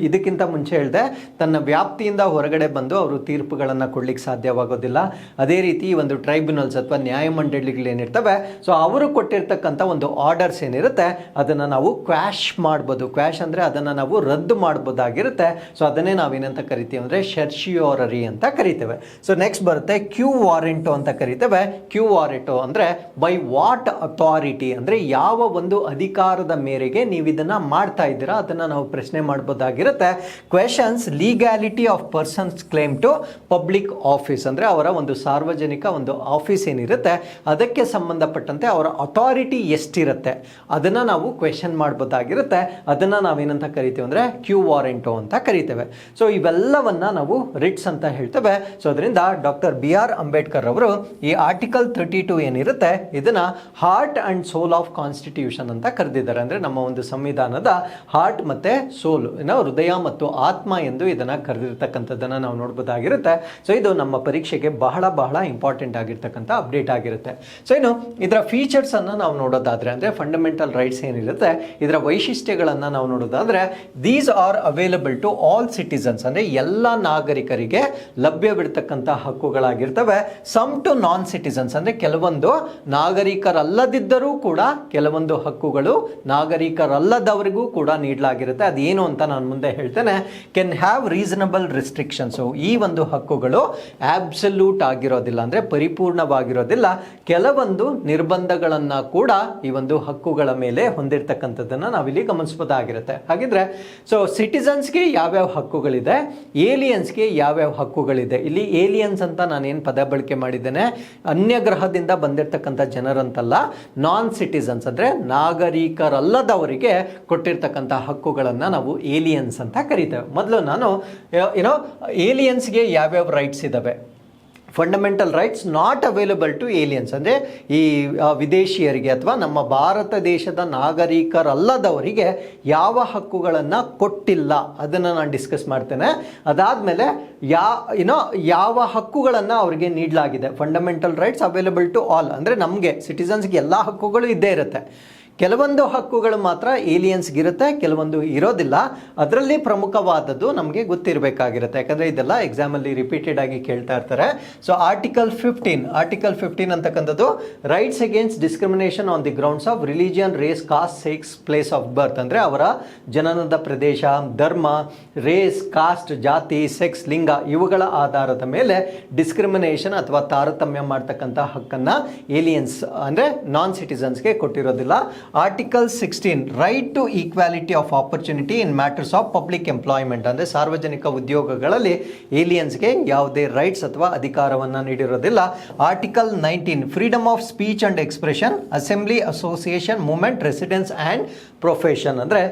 ಇದಕ್ಕಿಂತ ಮುಂಚೆ ಹೇಳಿದೆ, ತನ್ನ ವ್ಯಾಪ್ತಿಯಿಂದ ಹೊರಗಡೆ ಬಂದು ಅವರು ತೀರ್ಪುಗಳನ್ನು ಕೊಡ್ಲಿಕ್ಕೆ ಸಾಧ್ಯವಾಗೋದಿಲ್ಲ. ಅದೇ ರೀತಿ ಒಂದು ಟ್ರೈಬ್ಯುನಲ್ಸ್ ಅಥವಾ ನ್ಯಾಯಮಂಡಳಿಗಳೇನಿರ್ತವೆ, ಸೊ ಅವರು ಕೊಟ್ಟಿರ್ತಕ್ಕಂಥ ಒಂದು ಆರ್ಡರ್ಸ್ ಏನಿರುತ್ತೆ ಅದನ್ನು ನಾವು ಕ್ವಾಶ್ ಮಾಡ್ಬೋದು. ಕ್ವಾಶ್ ಅಂದರೆ ಅದನ್ನು ನಾವು ರದ್ದು ಮಾಡ್ಬೋದಾಗಿರುತ್ತೆ. ಸೊ ಅದನ್ನೇ ನಾವೇನಂತ ಕರಿತೀವಿ ಅಂದರೆ ಶರ್ಷಿಯೋರರಿ ಅಂತ ಕರಿತೇವೆ. ಸೊ ನೆಕ್ಸ್ಟ್ ಬರುತ್ತೆ ಕ್ಯೂ ವಾರೆಂಟೋ ಅಂತ ಕರಿತೇವೆ. ಕ್ಯೂ ವಾರೆಂಟೋ ಅಂದರೆ ಬೈ ವಾಟ್ ಅಥಾರಿಟಿ, ಅಂದರೆ ಯಾವ ಒಂದು ಅಧಿಕಾರದ ಮೇರೆಗೆ ನೀವು ಇದನ್ನು ಮಾಡ್ತಾ ಇದ್ದೀರಾ ಅದನ್ನು ನಾವು ಪ್ರಶ್ನೆ ಮಾಡ್ಬೋದಾಗಿರುತ್ತೆ. Questions legality of persons claim to public office, ಅಂದರೆ ಅವರ ಒಂದು ಸಾರ್ವಜನಿಕ ಒಂದು ಆಫೀಸ್ ಏನಿರುತ್ತೆ ಅದಕ್ಕೆ ಸಂಬಂಧಪಟ್ಟಂತೆ ಅವರ ಅಥಾರಿಟಿ ಎಷ್ಟಿರುತ್ತೆ ಅದನ್ನು ನಾವು ಕ್ವೆಶನ್ ಮಾಡ್ಬೋದಾಗಿರುತ್ತೆ. ಅದನ್ನು ನಾವೇನಂತ ಕರಿತೀವಿ ಅಂದರೆ ಕ್ಯೂ ವಾರೆಂಟೋ ಅಂತ ಕರಿತೇವೆ. ಸೊ ಇವೆಲ್ಲವನ್ನ ನಾವು ರಿಟ್ಸ್ ಅಂತ ಹೇಳ್ತೇವೆ. ಸೊ ಅದರಿಂದ ಡಾಕ್ಟರ್ BR ಅಂಬೇಡ್ಕರ್ ಅವರು ಈ ಆರ್ಟಿಕಲ್ 32 ಏನಿರುತ್ತೆ ಇದನ್ನ heart and soul of constitution ಅಂತ ಕರೆದಿದ್ದಾರೆ. ಅಂದರೆ ನಮ್ಮ ಒಂದು ಸಂವಿಧಾನದ ಹಾರ್ಟ್ ಮತ್ತೆ ಸೋಲ್, ಹೃದಯ ಮತ್ತು ಆತ್ಮ ಎಂದು ಇದನ್ನ ಕರೆದಿರ್ತಕ್ಕಂಥದ್ದನ್ನು ನಾವು ನೋಡ್ಬೋದಾಗಿರುತ್ತೆ. ಸೊ ಇದು ನಮ್ಮ ಪರೀಕ್ಷೆಗೆ ಬಹಳ ಬಹಳ ಇಂಪಾರ್ಟೆಂಟ್ ಆಗಿರ್ತಕ್ಕಂಥ ಅಪ್ಡೇಟ್ ಆಗಿರುತ್ತೆ. ಸೊ ಇನ್ನು ಇದರ ಫೀಚರ್ಸ್ ಅನ್ನು ನಾವು ನೋಡೋದಾದ್ರೆ, ಅಂದರೆ ಫಂಡಮೆಂಟಲ್ ರೈಟ್ಸ್ ಏನಿರುತ್ತೆ ಇದರ ವೈಶಿಷ್ಟ್ಯಗಳನ್ನು ನಾವು ನೋಡೋದಾದ್ರೆ, these are available to all citizens, ಅಂದರೆ ಎಲ್ಲ ನಾಗರಿಕರಿಗೆ ಲಭ್ಯವಿರ್ತಕ್ಕಂಥ ಹಕ್ಕುಗಳಾಗಿರ್ತವೆ. ಸಮ್ ಟು ನಾನ್ ಸಿಟಿಸನ್ಸ್, ಅಂದರೆ ಕೆಲವೊಂದು ನಾಗರಿಕರಲ್ಲದಿದ್ದರೂ ಕೂಡ ಕೆಲವೊಂದು ಹಕ್ಕುಗಳು ನಾಗರಿಕರಲ್ಲದವರಿಗೂ ಕೂಡ ನೀಡಲಾಗಿರುತ್ತೆ. ಅದೇನು ಅಂತ ನಾನು ಮುಂದೆ ಹೇಳ್ತೇನೆ. ಕೆನ್ ಹ್ಯಾವ್ ರೀಸನಬಲ್ ರಿಸ್ಟ್ರಿಕ್ಷನ್ಸ್, ಈ ಒಂದು ಹಕ್ಕುಗಳು ಆಬ್ಸಲ್ಯೂಟ್ ಆಗಿರೋದಿಲ್ಲ, ಅಂದರೆ ಪರಿಪೂರ್ಣವಾಗಿರೋದಿಲ್ಲ. ಕೆಲವೊಂದು ನಿರ್ಬಂಧಗಳನ್ನು ಕೂಡ ಈ ಒಂದು ಹಕ್ಕುಗಳ ಮೇಲೆ ಹೊಂದಿರತಕ್ಕಂಥದ್ದನ್ನು ನಾವಿಲ್ಲಿ ಗಮನಿಸಬಹುದಾಗಿರುತ್ತೆ. ಹಾಗಿದ್ರೆ ಸೊ ಸಿಟಿಸನ್ಸ್ಗೆ ಯಾವ್ಯಾವ ಹಕ್ಕುಗಳಿದೆ, ಏಲಿಯನ್ಸ್ಗೆ ಯಾವ್ಯಾವ ಹಕ್ಕುಗಳಿದೆ. ಇಲ್ಲಿ ಏಲಿಯನ್ಸ್ ಅಂತ ನಾನೇನು ಪದ ಬಳಕೆ ಮಾಡಿದ್ದೇನೆ, ಅನ್ಯ ಗ್ರಹದಿಂದ ಬಂದಿರತಕ್ಕಂಥ ಜನರಂತಲ್ಲ, ನಾನ್ ಸಿಟಿಸನ್ಸ್ ಅಂದರೆ ನಾಗರಿಕರಲ್ಲದವರಿಗೆ ಕೊಟ್ಟಿರ್ತಕ್ಕಂಥ ಹಕ್ಕುಗಳನ್ನು ನಾವು ಏಲಿಯನ್ಸ್ ಅಂತ ಕರಿತೇವೆ. ಮೊದಲು ನಾನು ಏಲಿಯನ್ಸ್ಗೆ ಯಾವ್ಯಾವ ರೈಟ್ಸ್ ಇದ್ದಾವೆ. Fundamental rights not available to aliens, ಅಂದರೆ ಈ ವಿದೇಶಿಯರಿಗೆ ಅಥವಾ ನಮ್ಮ ಭಾರತ ದೇಶದ ನಾಗರಿಕರಲ್ಲದವರಿಗೆ ಯಾವ ಹಕ್ಕುಗಳನ್ನು ಕೊಟ್ಟಿಲ್ಲ ಅದನ್ನು ನಾನು ಡಿಸ್ಕಸ್ ಮಾಡ್ತೇನೆ. ಅದಾದಮೇಲೆ ಯಾವ ಹಕ್ಕುಗಳನ್ನು ಅವರಿಗೆ ನೀಡಲಾಗಿದೆ. Fundamental rights available to all, ಅಂದರೆ ನಮಗೆ ಸಿಟಿಸನ್ಸ್ಗೆ ಎಲ್ಲ ಹಕ್ಕುಗಳು ಇದ್ದೇ ಇರುತ್ತೆ. ಕೆಲವೊಂದು ಹಕ್ಕುಗಳು ಮಾತ್ರ ಏಲಿಯನ್ಸ್ಗಿರುತ್ತೆ, ಕೆಲವೊಂದು ಇರೋದಿಲ್ಲ. ಅದರಲ್ಲಿ ಪ್ರಮುಖವಾದದ್ದು ನಮಗೆ ಗೊತ್ತಿರಬೇಕಾಗಿರುತ್ತೆ, ಯಾಕಂದರೆ ಇದೆಲ್ಲ ಎಕ್ಸಾಮಲ್ಲಿ ರಿಪೀಟೆಡ್ ಆಗಿ ಕೇಳ್ತಾ ಇರ್ತಾರೆ. ಸೊ ಆರ್ಟಿಕಲ್ 15 ಅಂತಕ್ಕಂಥದ್ದು rights against discrimination on the grounds of religion, race, caste, sex, place of birth, ಅಂದರೆ ಅವರ ಜನನದ ಪ್ರದೇಶ, ಧರ್ಮ, ರೇಸ್, ಕಾಸ್ಟ್, ಜಾತಿ, ಸೆಕ್ಸ್, ಲಿಂಗ ಇವುಗಳ ಆಧಾರದ ಮೇಲೆ ಡಿಸ್ಕ್ರಿಮಿನೇಷನ್ ಅಥವಾ ತಾರತಮ್ಯ ಮಾಡ್ತಕ್ಕಂಥ ಹಕ್ಕನ್ನು ಏಲಿಯನ್ಸ್ ಅಂದರೆ ನಾನ್ ಸಿಟಿಸನ್ಸ್ಗೆ ಕೊಟ್ಟಿರೋದಿಲ್ಲ. Article 16 right to equality of opportunity in matters of public employment, ಅಂದರೆ ಸಾರ್ವಜನಿಕ ಉದ್ಯೋಗಗಳಲ್ಲಿ ಏಲಿಯನ್ಸ್ಗೆ ಯಾವುದೇ ರೈಟ್ಸ್ ಅಥವಾ ಅಧಿಕಾರವನ್ನು ನೀಡಿರೋದಿಲ್ಲ. Article 19 freedom of speech and expression, assembly, association, movement, residence and profession, ಅಂದರೆ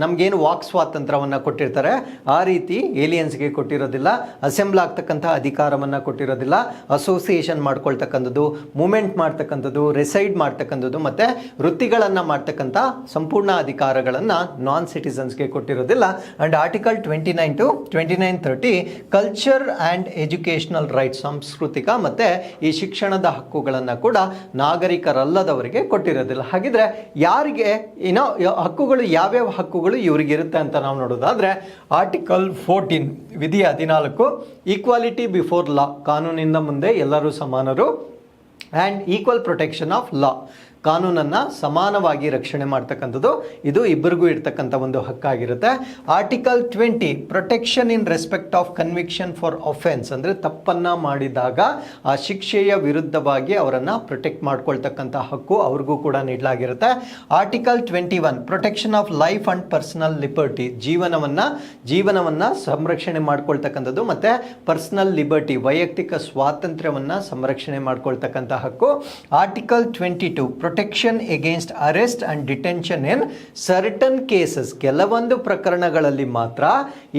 ನಮಗೇನು ವಾಕ್ ಸ್ವಾತಂತ್ರ್ಯವನ್ನು ಕೊಟ್ಟಿರ್ತಾರೆ ಆ ರೀತಿ ಏಲಿಯನ್ಸ್ಗೆ ಕೊಟ್ಟಿರೋದಿಲ್ಲ. ಅಸೆಂಬ್ಲ್ ಆಗ್ತಕ್ಕಂಥ ಅಧಿಕಾರವನ್ನು ಕೊಟ್ಟಿರೋದಿಲ್ಲ. ಅಸೋಸಿಯೇಷನ್ ಮಾಡ್ಕೊಳ್ತಕ್ಕಂಥದ್ದು, ಮೂವ್ಮೆಂಟ್ ಮಾಡ್ತಕ್ಕಂಥದ್ದು, ರೆಸೈಡ್ ಮಾಡ್ತಕ್ಕಂಥದ್ದು ಮತ್ತು ವೃತ್ತಿಗಳನ್ನು ಮಾಡ್ತಕ್ಕಂಥ ಸಂಪೂರ್ಣ ಅಧಿಕಾರಗಳನ್ನು ನಾನ್ ಸಿಟಿಸನ್ಸ್ಗೆ ಕೊಟ್ಟಿರೋದಿಲ್ಲ. And article 29 to 2930 culture and educational rights, ಸಾಂಸ್ಕೃತಿಕ ಮತ್ತು ಈ ಶಿಕ್ಷಣದ ಹಕ್ಕುಗಳನ್ನು ಕೂಡ ನಾಗರಿಕರಲ್ಲದವರಿಗೆ ಕೊಟ್ಟಿರೋದಿಲ್ಲ. ಹಾಗಿದ್ರೆ ಯಾರಿಗೆ ಹಕ್ಕುಗಳು, ಯಾವ್ಯಾವ ಹಕ್ಕುಗಳು ಇವರಿಗಿರುತ್ತೆ ಅಂತ ನಾವು ನೋಡೋದಾದರೆ, ಆರ್ಟಿಕಲ್ 14 ವಿಧಿ 14 ಈಕ್ವಾಲಿಟಿ ಬಿಫೋರ್ ಲಾ, ಕಾನೂನಿನ ಮುಂದೆ ಎಲ್ಲರೂ ಸಮಾನರು, and equal protection of law, ಕಾನೂನನ್ನು ಸಮಾನವಾಗಿ ರಕ್ಷಣೆ ಮಾಡ್ತಕ್ಕಂಥದ್ದು ಇದು ಇಬ್ಬರಿಗೂ ಇರ್ತಕ್ಕಂಥ ಒಂದು ಹಕ್ಕಾಗಿರುತ್ತೆ. Article 20 protection in respect of conviction for offence, ಅಂದರೆ ತಪ್ಪನ್ನ ಮಾಡಿದಾಗ ಆ ಶಿಕ್ಷೆಯ ವಿರುದ್ಧವಾಗಿ ಅವರನ್ನು ಪ್ರೊಟೆಕ್ಟ್ ಮಾಡ್ಕೊಳ್ತಕ್ಕಂಥ ಹಕ್ಕು ಅವ್ರಿಗೂ ಕೂಡ ನೀಡಲಾಗಿರುತ್ತೆ. Article 21 protection of life and personal liberty, ಜೀವನವನ್ನು ಸಂರಕ್ಷಣೆ ಮಾಡ್ಕೊಳ್ತಕ್ಕಂಥದ್ದು ಮತ್ತೆ ಪರ್ಸನಲ್ ಲಿಬರ್ಟಿ ವೈಯಕ್ತಿಕ ಸ್ವಾತಂತ್ರ್ಯವನ್ನು ಸಂರಕ್ಷಣೆ ಮಾಡ್ಕೊಳ್ತಕ್ಕಂಥ ಹಕ್ಕು. Article 22 protection against arrest and detention in certain cases, ಕೆಲವೊಂದು ಪ್ರಕರಣಗಳಲ್ಲಿ ಮಾತ್ರ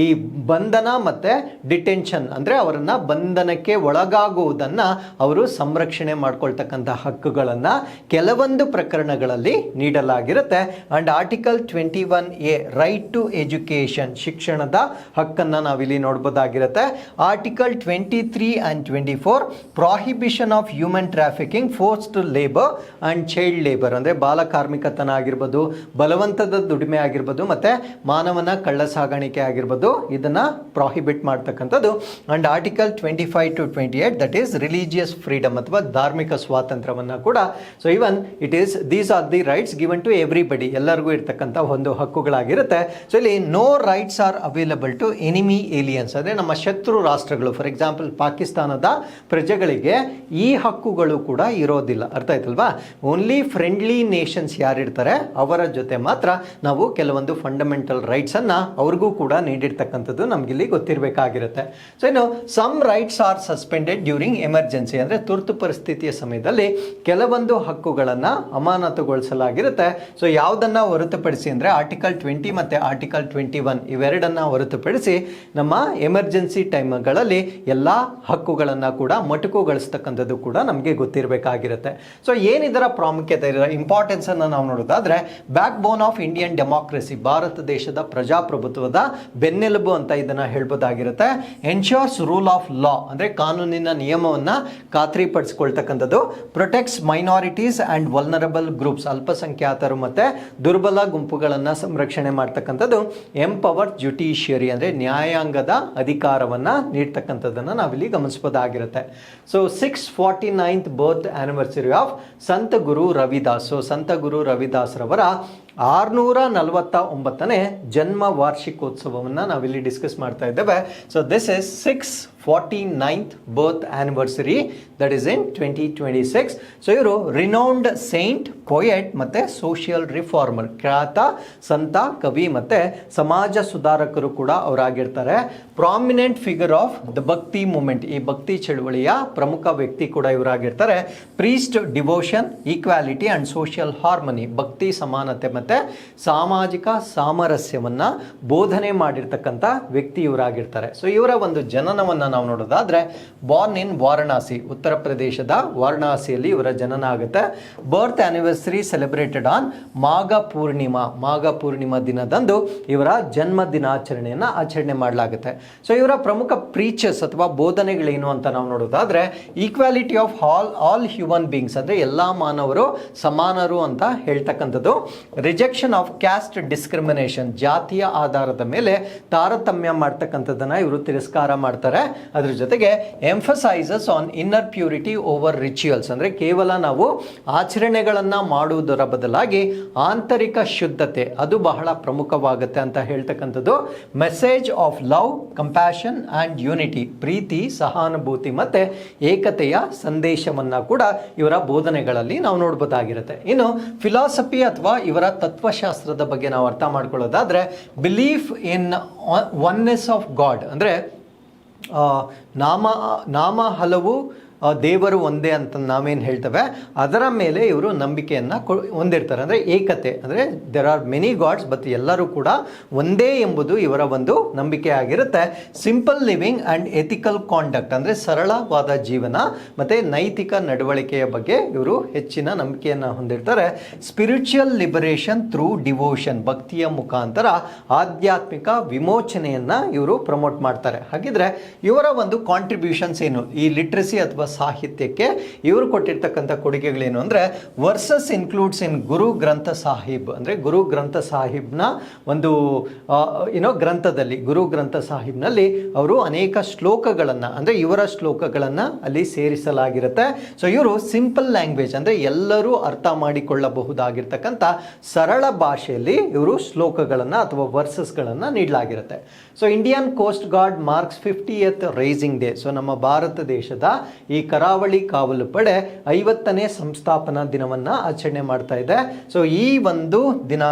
ಈ ಬಂಧನ ಮತ್ತೆ ಡಿಟೆನ್ಷನ್ ಅಂದರೆ ಅವರನ್ನ ಬಂಧನಕ್ಕೆ ಒಳಗಾಗುವುದನ್ನು ಅವರು ಸಂರಕ್ಷಣೆ ಮಾಡ್ಕೊಳ್ತಕ್ಕಂಥ ಹಕ್ಕುಗಳನ್ನು ಕೆಲವೊಂದು ಪ್ರಕರಣಗಳಲ್ಲಿ ನೀಡಲಾಗಿರುತ್ತೆ. And article 21A right to education, ಶಿಕ್ಷಣದ ಹಕ್ಕನ್ನು ನಾವಿಲ್ಲಿ ನೋಡ್ಬೋದಾಗಿರುತ್ತೆ. Article 23 and 24 prohibition of human trafficking, forced labour and child labour, ಅಂದರೆ ಬಾಲ ಕಾರ್ಮಿಕತನ ಆಗಿರ್ಬೋದು, ಬಲವಂತದ ದುಡಿಮೆ ಆಗಿರ್ಬೋದು, ಮತ್ತೆ ಮಾನವನ ಕಳ್ಳ ಸಾಗಾಣಿಕೆ ಆಗಿರ್ಬೋದು, ಇದನ್ನ ಪ್ರಾಹಿಬಿಟ್ ಮಾಡ್ತಕ್ಕಂಥದ್ದು. And article 25 to 28 that is religious freedom ಅಥವಾ ಧಾರ್ಮಿಕ ಸ್ವಾತಂತ್ರ್ಯವನ್ನು ಕೂಡ. So even it is these are the rights given to everybody, ಎಲ್ಲರಿಗೂ ಇರ್ತಕ್ಕಂಥ ಒಂದು ಹಕ್ಕುಗಳಾಗಿರುತ್ತೆ. ಸೊ ಇಲ್ಲಿ no rights are available to enemy aliens, ಅಂದರೆ ನಮ್ಮ ಶತ್ರು ರಾಷ್ಟ್ರಗಳು, ಫಾರ್ ಎಕ್ಸಾಂಪಲ್ ಪಾಕಿಸ್ತಾನದ ಪ್ರಜೆಗಳಿಗೆ ಈ ಹಕ್ಕುಗಳು ಕೂಡ ಇರೋದಿಲ್ಲ. ಅರ್ಥ ಆಯ್ತಲ್ವಾ? ಓನ್ಲಿ ಫ್ರೆಂಡ್ಲಿ ನೇಷನ್ಸ್ ಯಾರಿರ್ತಾರೆ ಅವರ ಜೊತೆ ಮಾತ್ರ ನಾವು ಕೆಲವೊಂದು ಫಂಡಮೆಂಟಲ್ ರೈಟ್ಸ್ ಅನ್ನ ಅವ್ರಿಗೂ ಕೂಡ ನೀಡಿರ್ತಕ್ಕಂಥದ್ದು ನಮಗಿಲ್ಲಿ ಗೊತ್ತಿರಬೇಕಾಗಿರುತ್ತೆ. ಸೊ ಇನ್ನು some rights are suspended during emergency, ಅಂದರೆ ತುರ್ತು ಪರಿಸ್ಥಿತಿಯ ಸಮಯದಲ್ಲಿ ಕೆಲವೊಂದು ಹಕ್ಕುಗಳನ್ನು ಅಮಾನತುಗೊಳಿಸಲಾಗಿರುತ್ತೆ. ಸೊ ಯಾವುದನ್ನ ಹೊರತುಪಡಿಸಿ ಅಂದರೆ ಆರ್ಟಿಕಲ್ 20 ಮತ್ತು ಆರ್ಟಿಕಲ್ 21 ಇವೆರಡನ್ನ ಹೊರತುಪಡಿಸಿ ನಮ್ಮ ಎಮರ್ಜೆನ್ಸಿ ಟೈಮ್ಗಳಲ್ಲಿ ಎಲ್ಲ ಹಕ್ಕುಗಳನ್ನು ಕೂಡ ಮೊಟಕುಗೊಳಿಸ್ತಕ್ಕಂಥದ್ದು ಕೂಡ ನಮಗೆ ಗೊತ್ತಿರಬೇಕಾಗಿರುತ್ತೆ. ಸೊ ಏನಿದರ ಪ್ರಾಮುಖ್ಯತೆ, ಇದರ ಇಂಪಾರ್ಟೆನ್ಸ್ ಅನ್ನು ನಾವು ನೋಡೋದಾದ್ರೆ, backbone of Indian democracy, ಭಾರತ ದೇಶದ ಪ್ರಜಾಪ್ರಭುತ್ವದ ಬೆನ್ನೆಲುಬು ಅಂತ ಇದನ್ನ ಹೇಳ್ಬೋದಾಗಿರುತ್ತೆ. ಎನ್ಶೋರ್ಸ್ ರೂಲ್ ಆಫ್ ಲಾ, ಅಂದರೆ ಕಾನೂನಿನ ನಿಯಮವನ್ನು ಖಾತ್ರಿಪಡಿಸಿಕೊಳ್ತಕ್ಕಂಥದ್ದು. Protects minorities and vulnerable groups, ಅಲ್ಪಸಂಖ್ಯಾತರು ಮತ್ತು ದುರ್ಬಲ ಗುಂಪುಗಳನ್ನು ಸಂರಕ್ಷಣೆ ಮಾಡ್ತಕ್ಕಂಥದ್ದು. ಎಂಪವರ್ ಜುಡಿಷಿಯರಿ, ಅಂದರೆ ನ್ಯಾಯಾಂಗದ ಅಧಿಕಾರವನ್ನು ನೀಡ್ತಕ್ಕಂಥದ್ದನ್ನು ನಾವಿಲ್ಲಿ ಗಮನಿಸಬಹುದಾಗಿರುತ್ತೆ. So 649th birth anniversary of Sant Guru Ravidas. So ಸಂತ ಗುರು ರವಿದಾಸ್ ರವರ 649ನೇ ಜನ್ಮ ವಾರ್ಷಿಕೋತ್ಸವವನ್ನು ನಾವಿಲ್ಲಿ ಡಿಸ್ಕಸ್ ಮಾಡ್ತಾ ಇದ್ದೇವೆ. So this is 649th birth anniversary that is in 2026. So ಇವರು ರಿನೌಂಡ್ ಸೈಂಟ್, ಪೊಯೆಟ್ ಮತ್ತು ಸೋಷಿಯಲ್ ರಿಫಾರ್ಮರ್, ಖ್ಯಾತ ಸಂತ, ಕವಿ ಮತ್ತು ಸಮಾಜ ಸುಧಾರಕರು ಕೂಡ ಅವರಾಗಿರ್ತಾರೆ. Prominent figure of the Bhakti movement, ಈ ಭಕ್ತಿ ಚಳುವಳಿಯ ಪ್ರಮುಖ ವ್ಯಕ್ತಿ ಕೂಡ ಇವರಾಗಿರ್ತಾರೆ. Priest devotion, equality and social harmony, ಭಕ್ತಿ, ಸಮಾನತೆ ಮತ್ತು ಸಾಮಾಜಿಕ ಸಾಮರಸ್ಯವನ್ನು ಬೋಧನೆ ಮಾಡಿರ್ತಕ್ಕಂಥ ವ್ಯಕ್ತಿ ಇವರಾಗಿರ್ತಾರೆ. ಸೊ ಇವರ ಒಂದು ಜನನವನ್ನು ನಾವು ನೋಡೋದಾದ್ರೆ, ಬಾರ್ನ್ ಇನ್ ವಾರಣಾಸಿ, ಉತ್ತರ ಪ್ರದೇಶದ ವಾರಣಾಸಿಯಲ್ಲಿ ಇವರ ಜನನ ಆಗುತ್ತೆ. ಬರ್ತ್ ಆನಿವರ್ಸರಿ ಸೆಲೆಬ್ರೇಟೆಡ್ ಆನ್ ಮಾಘ ಪೂರ್ಣಿಮಾ ದಿನದಂದು ಇವರ ಜನ್ಮ ದಿನಾಚರಣೆಯನ್ನು ಆಚರಣೆ ಮಾಡಲಾಗುತ್ತೆ. ಸೊ ಇವರ ಪ್ರಮುಖ ಪ್ರೀಚರ್ಸ್ ಅಥವಾ ಬೋಧನೆಗಳೇನು ಅಂತ ನಾವು ನೋಡೋದಾದ್ರೆ, equality of all human beings, ಅಂದರೆ ಎಲ್ಲ ಮಾನವರು ಸಮಾನರು ಅಂತ ಹೇಳ್ತಕ್ಕಂಥದ್ದು. ರಿಜೆಕ್ಷನ್ ಆಫ್ ಕ್ಯಾಸ್ಟ್ ಡಿಸ್ಕ್ರಿಮಿನೇಷನ್, ಜಾತಿಯ ಆಧಾರದ ಮೇಲೆ ತಾರತಮ್ಯ ಮಾಡ್ತಕ್ಕಂಥದ್ದನ್ನು ಇವರು ತಿರಸ್ಕಾರ ಮಾಡ್ತಾರೆ. ಅದ್ರ ಜೊತೆಗೆ emphasises on inner purity over rituals, ಅಂದರೆ ಕೇವಲ ನಾವು ಆಚರಣೆಗಳನ್ನು ಮಾಡುವುದರ ಬದಲಾಗಿ ಆಂತರಿಕ ಶುದ್ಧತೆ ಅದು ಬಹಳ ಪ್ರಮುಖವಾಗುತ್ತೆ ಅಂತ ಹೇಳ್ತಕ್ಕಂಥದ್ದು. Message of love, compassion and unity, ಪ್ರೀತಿ, ಸಹಾನುಭೂತಿ ಮತ್ತು ಏಕತೆಯ ಸಂದೇಶವನ್ನು ಕೂಡ ಇವರ ಬೋಧನೆಗಳಲ್ಲಿ ನಾವು ನೋಡ್ಬೋದಾಗಿರುತ್ತೆ. ಇನ್ನು ಫಿಲಾಸಫಿ ಅಥವಾ ಇವರ ತತ್ವಶಾಸ್ತ್ರದ ಬಗ್ಗೆ ನಾವು ಅರ್ಥ ಮಾಡ್ಕೊಳ್ಳೋದಾದ್ರೆ, belief in oneness of God, ಅಂದರೆ ನಾಮ ಹಲವು ದೇವರು ಒಂದೇ ಅಂತ ನಾವೇನು ಹೇಳ್ತೇವೆ ಅದರ ಮೇಲೆ ಇವರು ನಂಬಿಕೆಯನ್ನು ಹೊಂದಿರ್ತಾರೆ. ಅಂದರೆ ಏಕತೆ, ಅಂದರೆ there are many gods but ಎಲ್ಲರೂ ಕೂಡ ಒಂದೇ ಎಂಬುದು ಇವರ ಒಂದು ನಂಬಿಕೆ ಆಗಿರುತ್ತೆ. Simple living and ethical conduct, ಅಂದರೆ ಸರಳವಾದ ಜೀವನ ಮತ್ತು ನೈತಿಕ ನಡವಳಿಕೆಯ ಬಗ್ಗೆ ಇವರು ಹೆಚ್ಚಿನ ನಂಬಿಕೆಯನ್ನು ಹೊಂದಿರ್ತಾರೆ. ಸ್ಪಿರಿಚುವಲ್ ಲಿಬರೇಷನ್ ಥ್ರೂ ಡಿವೋಷನ್, ಭಕ್ತಿಯ ಮುಖಾಂತರ ಆಧ್ಯಾತ್ಮಿಕ ವಿಮೋಚನೆಯನ್ನು ಇವರು ಪ್ರಮೋಟ್ ಮಾಡ್ತಾರೆ. ಹಾಗಿದ್ರೆ ಇವರ ಒಂದು ಕಾಂಟ್ರಿಬ್ಯೂಷನ್ಸ್ ಏನು, ಈ ಲಿಟ್ರಸಿ ಅಥವಾ ಅಥವಾ ಸಾಹಿತ್ಯಕ್ಕೆ ಇವರು ಕೊಟ್ಟಿರ್ತಕ್ಕಂಥ ಕೊಡುಗೆಗಳೇನು ಅಂದರೆ ವರ್ಸಸ್ ಇನ್ಕ್ಲೂಡ್ಸ್ ಇನ್ ಗುರು ಗ್ರಂಥ ಸಾಹಿಬ್, ಅಂದರೆ ಗುರು ಗ್ರಂಥ ಸಾಹಿಬ್ನ ಒಂದು ಗ್ರಂಥದಲ್ಲಿ, ಗುರು ಗ್ರಂಥ ಸಾಹಿಬ್ನಲ್ಲಿ ಅವರು ಅನೇಕ ಶ್ಲೋಕಗಳನ್ನು, ಅಂದರೆ ಇವರ ಶ್ಲೋಕಗಳನ್ನು ಅಲ್ಲಿ ಸೇರಿಸಲಾಗಿರುತ್ತೆ. ಸೊ ಇವರು ಸಿಂಪಲ್ ಲ್ಯಾಂಗ್ವೇಜ್, ಅಂದರೆ ಎಲ್ಲರೂ ಅರ್ಥ ಮಾಡಿಕೊಳ್ಳಬಹುದಾಗಿರ್ತಕ್ಕಂಥ ಸರಳ ಭಾಷೆಯಲ್ಲಿ ಇವರು ಶ್ಲೋಕಗಳನ್ನು ಅಥವಾ ವರ್ಸಸ್ಗಳನ್ನು ನೀಡಲಾಗಿರುತ್ತೆ. So Indian Coast Guard marks 50th raising day. ಸೊ ನಮ್ಮ ಭಾರತ ದೇಶದ ಈ ಕರಾವಳಿ ಕಾವಲು ಪಡೆ 50ನೇ ಸಂಸ್ಥಾಪನಾ ದಿನವನ್ನು ಆಚರಣೆ ಮಾಡ್ತಾ ಇದೆ. ಸೊ ಈ ಒಂದು ದಿನ,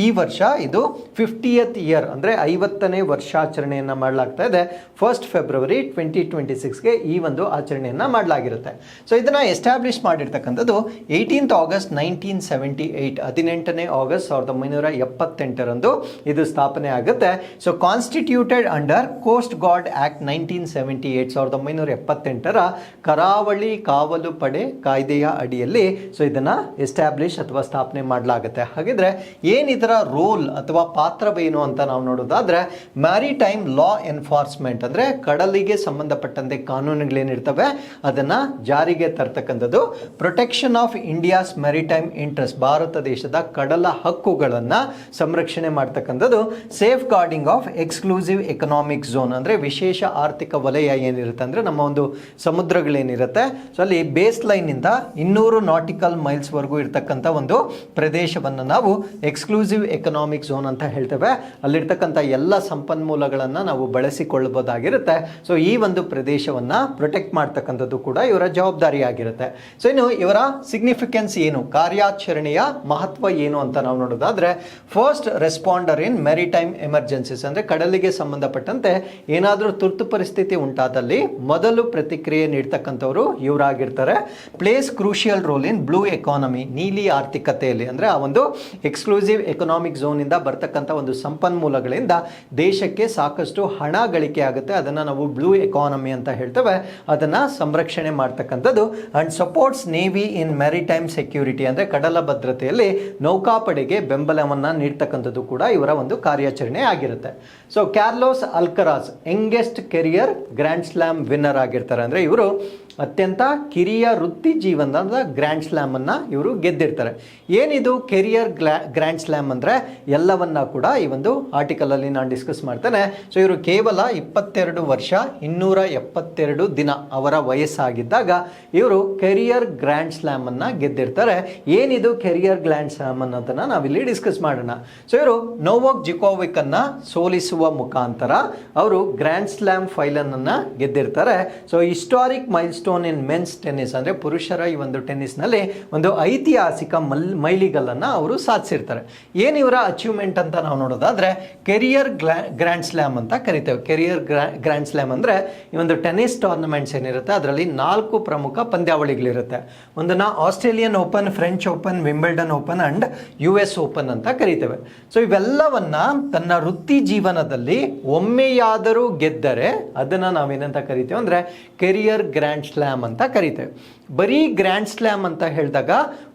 ಈ ವರ್ಷ ಇದು 50th ಇಯರ್, ಅಂದರೆ 50ನೇ ವರ್ಷಾಚರಣೆಯನ್ನು ಮಾಡಲಾಗ್ತಾ ಇದೆ. 1st February 2026ಗೆ ಈ ಒಂದು ಆಚರಣೆಯನ್ನು ಮಾಡಲಾಗಿರುತ್ತೆ. ಸೊ ಇದನ್ನು ಎಸ್ಟಾಬ್ಲಿಷ್ ಮಾಡಿರ್ತಕ್ಕಂಥದ್ದು 18th August 1978, 18ನೇ ಆಗಸ್ಟ್ 1978ರಂದು ಇದು ಸ್ಥಾಪನೆ ಆಗುತ್ತೆ. So constituted under Coast Guard Act 1978, 1978ರ ಕರಾವಳಿ ಕಾವಲು ಪಡೆ ಕಾಯ್ದೆಯ ಅಡಿಯಲ್ಲಿ ಸೊ ಇದನ್ನು ಎಸ್ಟಾಬ್ಲಿಷ್ ಅಥವಾ ಸ್ಥಾಪನೆ ಮಾಡಲಾಗುತ್ತೆ. ಹಾಗಿದ್ರೆ ಏನಿದರ ರೋಲ್ ಅಥವಾ ಪಾತ್ರವೇನು ಅಂತ ನಾವು ನೋಡೋದಾದ್ರೆ, ಮ್ಯಾರಿಟೈಮ್ ಲಾ ಎನ್ಫೋರ್ಸ್ಮೆಂಟ್, ಅಂದರೆ ಕಡಲಿಗೆ ಸಂಬಂಧಪಟ್ಟಂತೆ ಕಾನೂನುಗಳೇನಿರ್ತವೆ ಅದನ್ನು ಜಾರಿಗೆ ತರ್ತಕ್ಕಂಥದ್ದು. Protection of India's maritime interest, ಭಾರತ ದೇಶದ ಕಡಲ ಹಕ್ಕುಗಳನ್ನು ಸಂರಕ್ಷಣೆ ಮಾಡ್ತಕ್ಕಂಥದ್ದು. Safeguarding of exclusive economic zone, ಅಂದರೆ ವಿಶೇಷ ಆರ್ಥಿಕ ವಲಯ ಏನಿರುತ್ತೆ, ಅಂದರೆ ನಮ್ಮ ಒಂದು ಸಮುದ್ರಗಳೇನಿರುತ್ತೆ, ಸೊ ಅಲ್ಲಿ ಬೇಸ್ ಲೈನಿಂದ 200 ನಾಟಿಕಲ್ ಮೈಲ್ಸ್ವರೆಗೂ ಇರ್ತಕ್ಕಂಥ ಒಂದು ಪ್ರದೇಶವನ್ನು ನಾವು ಎಕ್ಸ್ಕ್ಲೂಸಿವ್ ಎಕನಾಮಿಕ್ ಝೋನ್ ಅಂತ ಹೇಳ್ತೇವೆ. ಅಲ್ಲಿರ್ತಕ್ಕಂಥ ಎಲ್ಲ ಸಂಪನ್ಮೂಲಗಳನ್ನು ನಾವು ಬಳಸಿಕೊಳ್ಳಬಹುದಾಗಿರುತ್ತೆ. ಸೊ ಈ ಒಂದು ಪ್ರದೇಶವನ್ನು ಪ್ರೊಟೆಕ್ಟ್ ಮಾಡ್ತಕ್ಕಂಥದ್ದು ಕೂಡ ಇವರ ಜವಾಬ್ದಾರಿಯಾಗಿರುತ್ತೆ. ಸೊ ಇನ್ನು ಇವರ ಸಿಗ್ನಿಫಿಕೆನ್ಸ್ ಏನು, ಕಾರ್ಯಾಚರಣೆಯ ಮಹತ್ವ ಏನು ಅಂತ ನಾವು ನೋಡೋದಾದ್ರೆ, first responder in maritime emergencies, ಅಂದರೆ ಕಡಲಿಗೆ ಸಂಬಂಧಪಟ್ಟಂತೆ ಏನಾದರೂ ತುರ್ತು ಪರಿಸ್ಥಿತಿ ಉಂಟಾದಲ್ಲಿ ಮೊದಲು ಪ್ರತಿಕ್ರಿಯೆ ನೀಡ್ತಕ್ಕಂಥವರು ಇವರಾಗಿರ್ತಾರೆ. Plays crucial role in blue economy, ನೀಲಿ ಆರ್ಥಿಕತೆಯಲ್ಲಿ, ಅಂದರೆ ಆ ಒಂದು ಎಕ್ಸ್ಕ್ಲೂಸಿವ್ ಎಕನಾಮಿಕ್ ಝೋನಿಂದ ಬರ್ತಕ್ಕಂಥ ಒಂದು ಸಂಪನ್ಮೂಲಗಳಿಂದ ದೇಶಕ್ಕೆ ಸಾಕಷ್ಟು ಹಣ ಗಳಿಕೆ ಆಗುತ್ತೆ, ಅದನ್ನು ನಾವು ಬ್ಲೂ ಎಕಾನಮಿ ಅಂತ ಹೇಳ್ತೇವೆ, ಅದನ್ನು ಸಂರಕ್ಷಣೆ ಮಾಡ್ತಕ್ಕಂಥದ್ದು. And supports navy in maritime security, ಅಂದರೆ ಕಡಲ ಭದ್ರತೆಯಲ್ಲಿ ನೌಕಾಪಡೆಗೆ ಬೆಂಬಲವನ್ನು ನೀಡ್ತಕ್ಕಂಥದ್ದು ಕೂಡ ಇವರ ಒಂದು ಕಾರ್ಯಾಚರಣೆ ಆಗಿರುತ್ತೆ. So Carlos Alcaraz youngest career grand slam winner ಆಗಿರ್ತಾರೆ, ಅಂದರೆ ಇವರು ಅತ್ಯಂತ ಕಿರಿಯ ವೃತ್ತಿ ಜೀವನದ ಗ್ರ್ಯಾಂಡ್ ಸ್ಲಾಮ್ ಅನ್ನು ಇವರು ಗೆದ್ದಿರ್ತಾರೆ. ಏನಿದು ಕೆರಿಯರ್ ಗ್ರ್ಯಾಂಡ್ ಸ್ಲಾಮ್ ಅಂದರೆ ಎಲ್ಲವನ್ನ ಕೂಡ ಈ ಒಂದು ಆರ್ಟಿಕಲಲ್ಲಿ ನಾನು ಡಿಸ್ಕಸ್ ಮಾಡ್ತೇನೆ. ಸೊ ಇವರು ಕೇವಲ 22 ವರ್ಷ 272 ದಿನ ಅವರ ವಯಸ್ಸಾಗಿದ್ದಾಗ ಇವರು ಕೆರಿಯರ್ ಗ್ರ್ಯಾಂಡ್ ಸ್ಲಾಮ್ ಅನ್ನು ಗೆದ್ದಿರ್ತಾರೆ. ಏನಿದು ಕೆರಿಯರ್ ಗ್ರ್ಯಾಂಡ್ ಸ್ಲಾಮ್ ಅನ್ನೋದನ್ನು ನಾವಿಲ್ಲಿ ಡಿಸ್ಕಸ್ ಮಾಡೋಣ. ಸೊ ಇವರು ನೋವಾಕ್ ಜೊಕೋವಿಕ್ ಅನ್ನು ಸೋಲಿಸುವ ಮುಖಾಂತರ ಅವರು ಗ್ರ್ಯಾಂಡ್ ಸ್ಲಾಮ್ ಫೈನಲನ್ನು ಗೆದ್ದಿರ್ತಾರೆ. So historic milestone in men's tennis, ಅಂದರೆ ಪುರುಷರ ಈ ಒಂದು ಟೆನ್ನಿಸ್ನಲ್ಲಿ ಒಂದು ಐತಿಹಾಸಿಕ ಮೈಲಿಗಲ್ಲನ್ನು ಅವರು ಸಾಧಿಸಿರ್ತಾರೆ. ಏನು ಇವರ ಅಚೀವ್ಮೆಂಟ್ ಅಂತ ನಾವು ನೋಡೋದಾದ್ರೆ, ಕೆರಿಯರ್ ಗ್ರ್ಯಾಂಡ್ ಸ್ಲಾಮ್ ಅಂತ ಕರಿತೇವೆ. ಕೆರಿಯರ್ ಗ್ರ್ಯಾಂಡ್ ಸ್ಲಾಮ್ ಅಂದರೆ ಈ ಒಂದು ಟೆನ್ನಿಸ್ ಟೂರ್ನಮೆಂಟ್ಸ್ ಏನಿರುತ್ತೆ ಅದರಲ್ಲಿ 4 ಪ್ರಮುಖ ಪಂದ್ಯಾವಳಿಗಳಿರುತ್ತೆ. ಒಂದನ್ನು Australian open, French open, Wimbledon open and US open ಅಂತ ಕರಿತೇವೆ. ಸೊ ಇವೆಲ್ಲವನ್ನ ತನ್ನ ವೃತ್ತಿ ಜೀವನದಲ್ಲಿ ಒಮ್ಮೆಯಾದರೂ ಗೆದ್ದರೆ ಅದನ್ನು ನಾವೇನಂತ ಕರಿತೇವೆ ಅಂದರೆ ಕೆರಿಯರ್ ಗ್ರ್ಯಾಂಡ್ ಸ್ಲಾಮ್ ಅಂತ ಕರಿತೇವೆ. ಬರೀ ಗ್ರ್ಯಾಂಡ್ ಸ್ಲಾಮ್ ಅಂತ ಹೇಳಿದಾಗ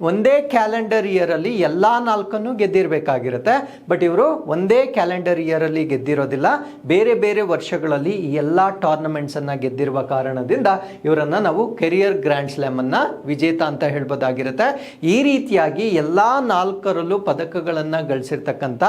ಒಂದೇ ಕ್ಯಾಲೆಂಡರ್ ಇಯರಲ್ಲಿ ಎಲ್ಲ 4 ಗೆದ್ದಿರಬೇಕಾಗಿರುತ್ತೆ. ಬಟ್ ಇವರು ಒಂದೇ ಕ್ಯಾಲೆಂಡರ್ ಇಯರಲ್ಲಿ ಗೆದ್ದಿರೋದಿಲ್ಲ, ಬೇರೆ ಬೇರೆ ವರ್ಷಗಳಲ್ಲಿ ಈ ಎಲ್ಲ ಟೂರ್ನಮೆಂಟ್ಸನ್ನು ಗೆದ್ದಿರುವ ಕಾರಣದಿಂದ ಇವರನ್ನು ನಾವು ಕೆರಿಯರ್ ಗ್ರ್ಯಾಂಡ್ ಸ್ಲಾಮನ್ನು ವಿಜೇತ ಅಂತ ಹೇಳ್ಬೋದಾಗಿರುತ್ತೆ. ಈ ರೀತಿಯಾಗಿ ಎಲ್ಲ 4ರಲ್ಲೂ ಪದಕಗಳನ್ನು ಗಳಿಸಿರ್ತಕ್ಕಂಥ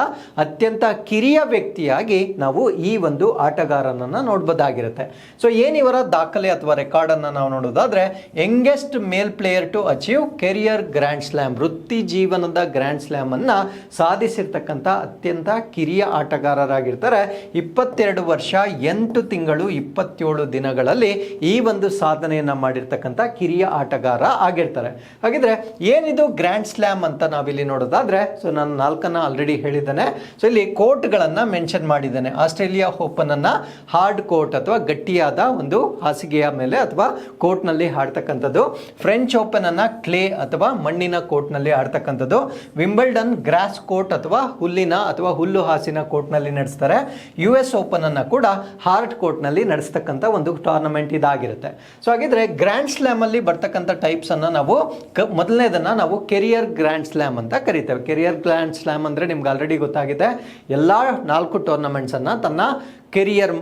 ಅತ್ಯಂತ ಕಿರಿಯ ವ್ಯಕ್ತಿಯಾಗಿ ನಾವು ಈ ಒಂದು ಆಟಗಾರನನ್ನು ನೋಡ್ಬೋದಾಗಿರುತ್ತೆ. ಸೊ ಏನಿವರ ದಾಖಲೆ ಅಥವಾ ರೆಕಾರ್ಡನ್ನು ನಾವು ನೋಡೋದಾದ್ರೆ, youngest male player to achieve career grand slam, ವೃತ್ತಿ ಜೀವನದ ಗ್ರ್ಯಾಂಡ್ ಸ್ಲಾಮ್ ಅನ್ನ ಸಾಧಿಸಿರ್ತಕ್ಕಂಥ ಅತ್ಯಂತ ಕಿರಿಯ ಆಟಗಾರರಾಗಿರ್ತಾರೆ. 22 ವರ್ಷ 8 ತಿಂಗಳು 27 ದಿನಗಳಲ್ಲಿ ಈ ಒಂದು ಸಾಧನೆಯನ್ನು ಮಾಡಿರ್ತಕ್ಕಂಥ ಕಿರಿಯ ಆಟಗಾರ ಆಗಿರ್ತಾರೆ. ಹಾಗಿದ್ರೆ ಏನಿದು ಗ್ರ್ಯಾಂಡ್ ಸ್ಲಾಮ್ ಅಂತ ನಾವಿಲ್ಲಿ ನೋಡೋದಾದ್ರೆ, ಸೊ ನಾನು 4 ಆಲ್ರೆಡಿ ಹೇಳಿದ್ದೇನೆ. ಸೊ ಇಲ್ಲಿ ಕೋರ್ಟ್ಗಳನ್ನು ಮೆನ್ಷನ್ ಮಾಡಿದ್ದೇನೆ. ಆಸ್ಟ್ರೇಲಿಯಾ ಓಪನ್ ಅನ್ನ ಹಾರ್ಡ್ ಕೋರ್ಟ್ ಅಥವಾ ಗಟ್ಟಿಯಾದ ಒಂದು ಹಾಸಿಗೆಯ ಮೇಲೆ ಅಥವಾ ಕೋರ್ಟ್ನಲ್ಲಿ ಆಡ್ತಕ್ಕಂಥದ್ದು. ಫ್ರೆಂಚ್ ಓಪನ್ ಅನ್ನ ಕ್ಲೇ ಅಥವಾ ಮಣ್ಣಿನ ಕೋರ್ಟ್ನಲ್ಲಿ ಆಡ್ತಕ್ಕಂಥದ್ದು. ವಿಂಬಲ್ಡನ್ ಗ್ರಾಸ್ ಕೋರ್ಟ್ ಅಥವಾ ಹುಲ್ಲಿನ ಅಥವಾ ಹುಲ್ಲು ಹಾಸಿನ ಕೋರ್ಟ್ನಲ್ಲಿ ನಡೆಸ್ತಾರೆ. US ಓಪನ್ ಅನ್ನ ಕೂಡ ಹಾರ್ಡ್ ಕೋರ್ಟ್ನಲ್ಲಿ ನಡೆಸ್ತಕ್ಕಂಥ ಒಂದು ಟೂರ್ನಮೆಂಟ್ ಇದಾಗಿರುತ್ತೆ. ಸೊ ಹಾಗಿದ್ರೆ ಗ್ರ್ಯಾಂಡ್ ಸ್ಲಾಮ್ ಅಲ್ಲಿ ಬರ್ತಕ್ಕಂಥ ಟೈಪ್ಸ್ ಅನ್ನ ನಾವು ಮೊದಲನೇದನ್ನ ನಾವು ಕೆರಿಯರ್ ಗ್ರ್ಯಾಂಡ್ ಸ್ಲಾಮ್ ಅಂತ ಕರಿತೇವೆ. ಕೆರಿಯರ್ ಗ್ರ್ಯಾಂಡ್ ಸ್ಲಾಮ್ ಅಂದ್ರೆ ನಿಮ್ಗೆ ಆಲ್ರೆಡಿ ಗೊತ್ತಾಗಿದೆ, ಎಲ್ಲಾ 4 ಟೂರ್ನಮೆಂಟ್ಸ್ ಅನ್ನ ತನ್ನ ಕೆರಿಯರ್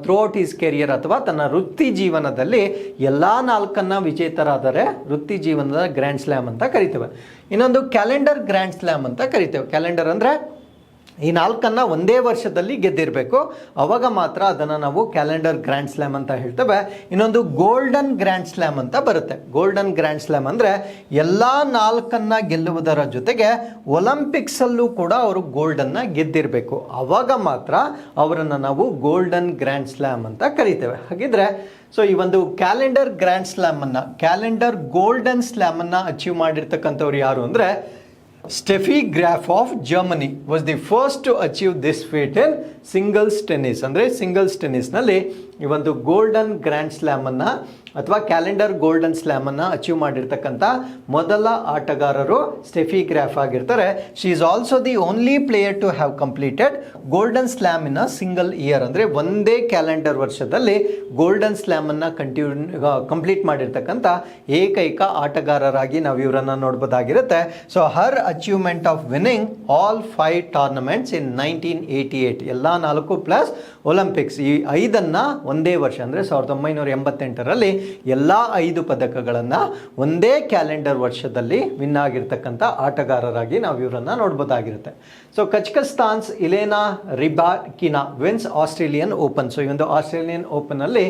ಥ್ರೂಔಟ್ ಈಸ್ ಕೆರಿಯರ್ ಅಥವಾ ತನ್ನ ವೃತ್ತಿ ಜೀವನದಲ್ಲಿ ಎಲ್ಲ 4 ವಿಜೇತರಾದರೆ ವೃತ್ತಿ ಜೀವನದ ಗ್ರ್ಯಾಂಡ್ ಸ್ಲ್ಯಾಮ್ ಅಂತ ಕರಿತೇವೆ. ಇನ್ನೊಂದು ಕ್ಯಾಲೆಂಡರ್ ಗ್ರ್ಯಾಂಡ್ ಸ್ಲ್ಯಾಮ್ ಅಂತ ಕರಿತೇವೆ. ಕ್ಯಾಲೆಂಡರ್ ಅಂದರೆ ಈ 4 ಒಂದೇ ವರ್ಷದಲ್ಲಿ ಗೆದ್ದಿರಬೇಕು, ಅವಾಗ ಮಾತ್ರ ಅದನ್ನು ನಾವು ಕ್ಯಾಲೆಂಡರ್ ಗ್ರ್ಯಾಂಡ್ ಸ್ಲ್ಯಾಮ್ ಅಂತ ಹೇಳ್ತೇವೆ. ಇನ್ನೊಂದು ಗೋಲ್ಡನ್ ಗ್ರ್ಯಾಂಡ್ ಸ್ಲ್ಯಾಮ್ ಅಂತ ಬರುತ್ತೆ. ಗೋಲ್ಡನ್ ಗ್ರ್ಯಾಂಡ್ ಸ್ಲ್ಯಾಮ್ ಅಂದರೆ ಎಲ್ಲ 4 ಗೆಲ್ಲುವುದರ ಜೊತೆಗೆ ಒಲಿಂಪಿಕ್ಸಲ್ಲೂ ಕೂಡ ಅವರು ಗೋಲ್ಡನ್ನು ಗೆದ್ದಿರಬೇಕು, ಅವಾಗ ಮಾತ್ರ ಅವರನ್ನು ನಾವು ಗೋಲ್ಡನ್ ಗ್ರ್ಯಾಂಡ್ ಸ್ಲ್ಯಾಮ್ ಅಂತ ಕರಿತೇವೆ. ಹಾಗಿದ್ರೆ ಸೊ ಈ ಒಂದು ಕ್ಯಾಲೆಂಡರ್ ಗ್ರ್ಯಾಂಡ್ ಸ್ಲ್ಯಾಮನ್ನು, ಕ್ಯಾಲೆಂಡರ್ ಗೋಲ್ಡನ್ ಸ್ಲ್ಯಾಮನ್ನು ಅಚೀವ್ ಮಾಡಿರ್ತಕ್ಕಂಥವ್ರು ಯಾರು ಅಂದರೆ Steffi Graf of Germany was the first to achieve this feat in singles tennis. ಅಂದರೆ ಸಿಂಗಲ್ಸ್ ಟೆನ್ನಿಸ್ನಲ್ಲಿ ಈ ಒಂದು ಗೋಲ್ಡನ್ ಗ್ರ್ಯಾಂಡ್ ಸ್ಲ್ಯಾಮನ್ನು ಅಥವಾ ಕ್ಯಾಲೆಂಡರ್ ಗೋಲ್ಡನ್ ಸ್ಲ್ಯಾಮನ್ನು ಅಚೀವ್ ಮಾಡಿರ್ತಕ್ಕಂಥ ಮೊದಲ ಆಟಗಾರರು ಸ್ಟೆಫಿ ಗ್ರಾಫ್ ಆಗಿರ್ತಾರೆ. She is also the only player to have completed golden slam in a single year. ಅಂದರೆ ಒಂದೇ ಕ್ಯಾಲೆಂಡರ್ ವರ್ಷದಲ್ಲಿ ಗೋಲ್ಡನ್ ಸ್ಲ್ಯಾಮನ್ನು ಕಂಪ್ಲೀಟ್ ಮಾಡಿರ್ತಕ್ಕಂಥ ಏಕೈಕ ಆಟಗಾರರಾಗಿ ನಾವು ಇವರನ್ನು ನೋಡ್ಬೋದಾಗಿರುತ್ತೆ. So her achievement of winning all 5 tournaments in 1988, ಎಲ್ಲ 4 ಪ್ಲಸ್ ಒಲಿಂಪಿಕ್ಸ್, ಈ 5 ಒಂದೇ ವರ್ಷ ಅಂದರೆ 1988ರಲ್ಲಿ ಎಲ್ಲ 5 ಪದಕಗಳನ್ನು ಒಂದೇ ಕ್ಯಾಲೆಂಡರ್ ವರ್ಷದಲ್ಲಿ ವಿನ್ ಆಗಿರ್ತಕ್ಕಂಥ ಆಟಗಾರರಾಗಿ ನಾವು ಇವರನ್ನು ನೋಡ್ಬೋದಾಗಿರುತ್ತೆ. So Kazakhstan's Elena Rybakina wins Australian Open. So ಈ ಒಂದು ಆಸ್ಟ್ರೇಲಿಯನ್ ಓಪನಲ್ಲಿ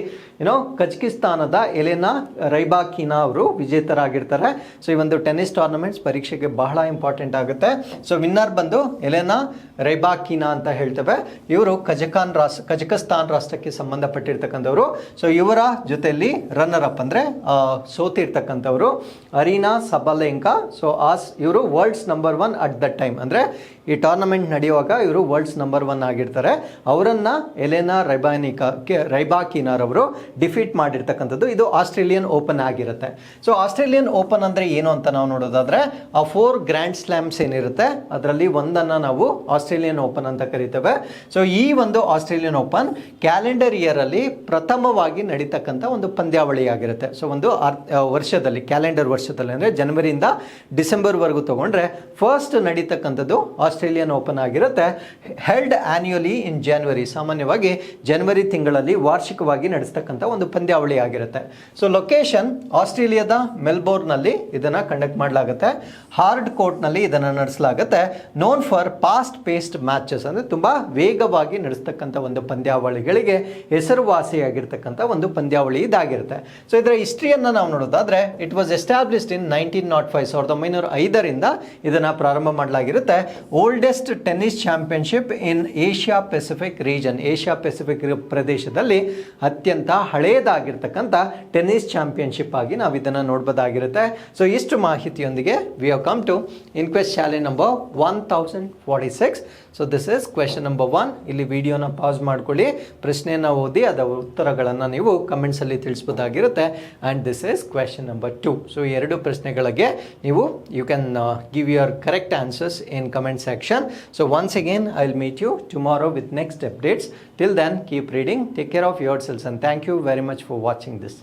ಕಜಕಿಸ್ತಾನದ ಎಲೆನಾ ರೈಬಾಕಿನಾ ಅವರು ವಿಜೇತರಾಗಿರ್ತಾರೆ. ಸೊ ಈ ಒಂದು ಟೆನ್ನಿಸ್ ಟೂರ್ನಮೆಂಟ್ಸ್ ಪರೀಕ್ಷೆಗೆ ಬಹಳ ಇಂಪಾರ್ಟೆಂಟ್ ಆಗುತ್ತೆ. ಸೊ ವಿನ್ನರ್ ಬಂದು ಎಲೆನಾ ರೈಬಾಕಿನಾ ಅಂತ ಹೇಳ್ತೇವೆ. ಇವರು ಕಜಕಸ್ತಾನ್ ರಾಷ್ಟ್ರಕ್ಕೆ ಸಂಬಂಧಪಟ್ಟಿರ್ತಕ್ಕಂಥವ್ರು. ಸೊ ಇವರ ಜೊತೆಯಲ್ಲಿ ರನ್ನರ್ ಅಪ್ ಅಂದರೆ ಸೋತಿರ್ತಕ್ಕಂಥವ್ರು ಅರೀನಾ ಸಬಲೆಂಕಾ. ಸೊ ಇವರು world's number 1 at the time, ಅಂದರೆ ಈ ಟೂರ್ನಮೆಂಟ್ ನಡೆಯುವಾಗ ಇವರು ವರ್ಲ್ಡ್ಸ್ ನಂಬರ್ 1 ಆಗಿರ್ತಾರೆ. ಅವರನ್ನು ಎಲೆನಾ ರೈಬಾಕಿನಾರವರು ಡಿಫೀಟ್ ಮಾಡಿರ್ತಕ್ಕಂಥದ್ದು. ಇದು ಆಸ್ಟ್ರೇಲಿಯನ್ ಓಪನ್ ಆಗಿರುತ್ತೆ. ಸೊ ಆಸ್ಟ್ರೇಲಿಯನ್ ಓಪನ್ ಅಂದರೆ ಏನು ಅಂತ ನಾವು ನೋಡೋದಾದರೆ ಆ 4 ಗ್ರ್ಯಾಂಡ್ ಸ್ಲ್ಯಾಮ್ಸ್ ಏನಿರುತ್ತೆ ಅದರಲ್ಲಿ ಒಂದನ್ನು ನಾವು ಆಸ್ಟ್ರೇಲಿಯನ್ ಓಪನ್ ಅಂತ ಕರಿತೇವೆ. ಸೊ ಈ ಒಂದು ಆಸ್ಟ್ರೇಲಿಯನ್ ಓಪನ್ ಕ್ಯಾಲೆಂಡರ್ ಇಯರಲ್ಲಿ ಪ್ರಥಮವಾಗಿ ನಡೀತಕ್ಕಂಥ ಒಂದು ಪಂದ್ಯಾವಳಿ ಆಗಿರುತ್ತೆ. ಸೊ ಒಂದು ವರ್ಷದಲ್ಲಿ, ಕ್ಯಾಲೆಂಡರ್ ವರ್ಷದಲ್ಲಿ ಅಂದರೆ ಜನವರಿಯಿಂದ ಡಿಸೆಂಬರ್ವರೆಗೂ ತಗೊಂಡ್ರೆ ಫಸ್ಟ್ ನಡೀತಕ್ಕಂಥದ್ದು ಆಸ್ಟ್ರೇಲಿಯನ್ ಓಪನ್ ಆಗಿರುತ್ತೆ. ಹೆಲ್ಡ್ ಆನ್ಯುಯಲಿ ಇನ್ ಜಾನ್ವರಿ, ಸಾಮಾನ್ಯವಾಗಿ ಜನವರಿ ತಿಂಗಳಲ್ಲಿ ವಾರ್ಷಿಕವಾಗಿ ನಡೆಸ್ತಕ್ಕಂಥ ಒಂದು ಪಂದ್ಯಾವಳಿ ಆಗಿರುತ್ತೆ. ಸೊ ಲೊಕೇಶನ್ ಆಸ್ಟ್ರೇಲಿಯಾದ ಮೆಲ್ಬೋರ್ನ್ನಲ್ಲಿ ಇದನ್ನು ಕಂಡಕ್ಟ್ ಮಾಡಲಾಗುತ್ತೆ. ಹಾರ್ಡ್ ಕೋರ್ಟ್ನಲ್ಲಿ ಇದನ್ನು ನಡೆಸಲಾಗುತ್ತೆ. Known for fast paced matches, ಅಂದರೆ ತುಂಬ ವೇಗವಾಗಿ ನಡೆಸ್ತಕ್ಕಂಥ ಒಂದು ಪಂದ್ಯಾವಳಿಗಳಿಗೆ ಹೆಸರುವಾಸಿಯಾಗಿರ್ತಕ್ಕಂಥ ಒಂದು ಪಂದ್ಯಾವಳಿ ಇದಾಗಿರುತ್ತೆ. ಸೊ ಇದರ ಹಿಸ್ಟ್ರಿಯನ್ನು ನಾವು ನೋಡೋದಾದರೆ ಇಟ್ ವಾಸ್ ಎಸ್ಟಾಬ್ಲಿಷ್ಡ್ ಇನ್ 1905, 1905ರಿಂದ ಇದನ್ನು ಪ್ರಾರಂಭ ಮಾಡಲಾಗಿರುತ್ತೆ. Oldest tennis championship in Asia Pacific region, Asia Pacific ಪ್ರದೇಶದಲ್ಲಿ ಅತ್ಯಂತ ಹಳೆಯದಾಗಿರ್ತಕ್ಕಂಥ ಟೆನ್ನಿಸ್ ಚಾಂಪಿಯನ್ಶಿಪ್ ಆಗಿ ನಾವು ಇದನ್ನು ನೋಡ್ಬೋದಾಗಿರುತ್ತೆ. ಸೊ ಇಷ್ಟು ಮಾಹಿತಿಯೊಂದಿಗೆ we have come to inquest challenge number 1046. So this is question number 1. ಇಲ್ಲಿ ವಿಡಿಯೋನ ಪಾಸ್ ಮಾಡ್ಕೊಳ್ಳಿ, ಪ್ರಶ್ನೆಯನ್ನು ಓದಿ ಅದರ ಉತ್ತರಗಳನ್ನು ನೀವು ಕಮೆಂಟ್ಸಲ್ಲಿ ತಿಳಿಸ್ಬೋದಾಗಿರುತ್ತೆ. And this is question number 2. So 2 ಪ್ರಶ್ನೆಗಳಿಗೆ ನೀವು you can give your correct answers in comment section. So once again I'll meet you tomorrow with next updates. Till then keep reading, take care of yourselves, and thank you very much for watching this.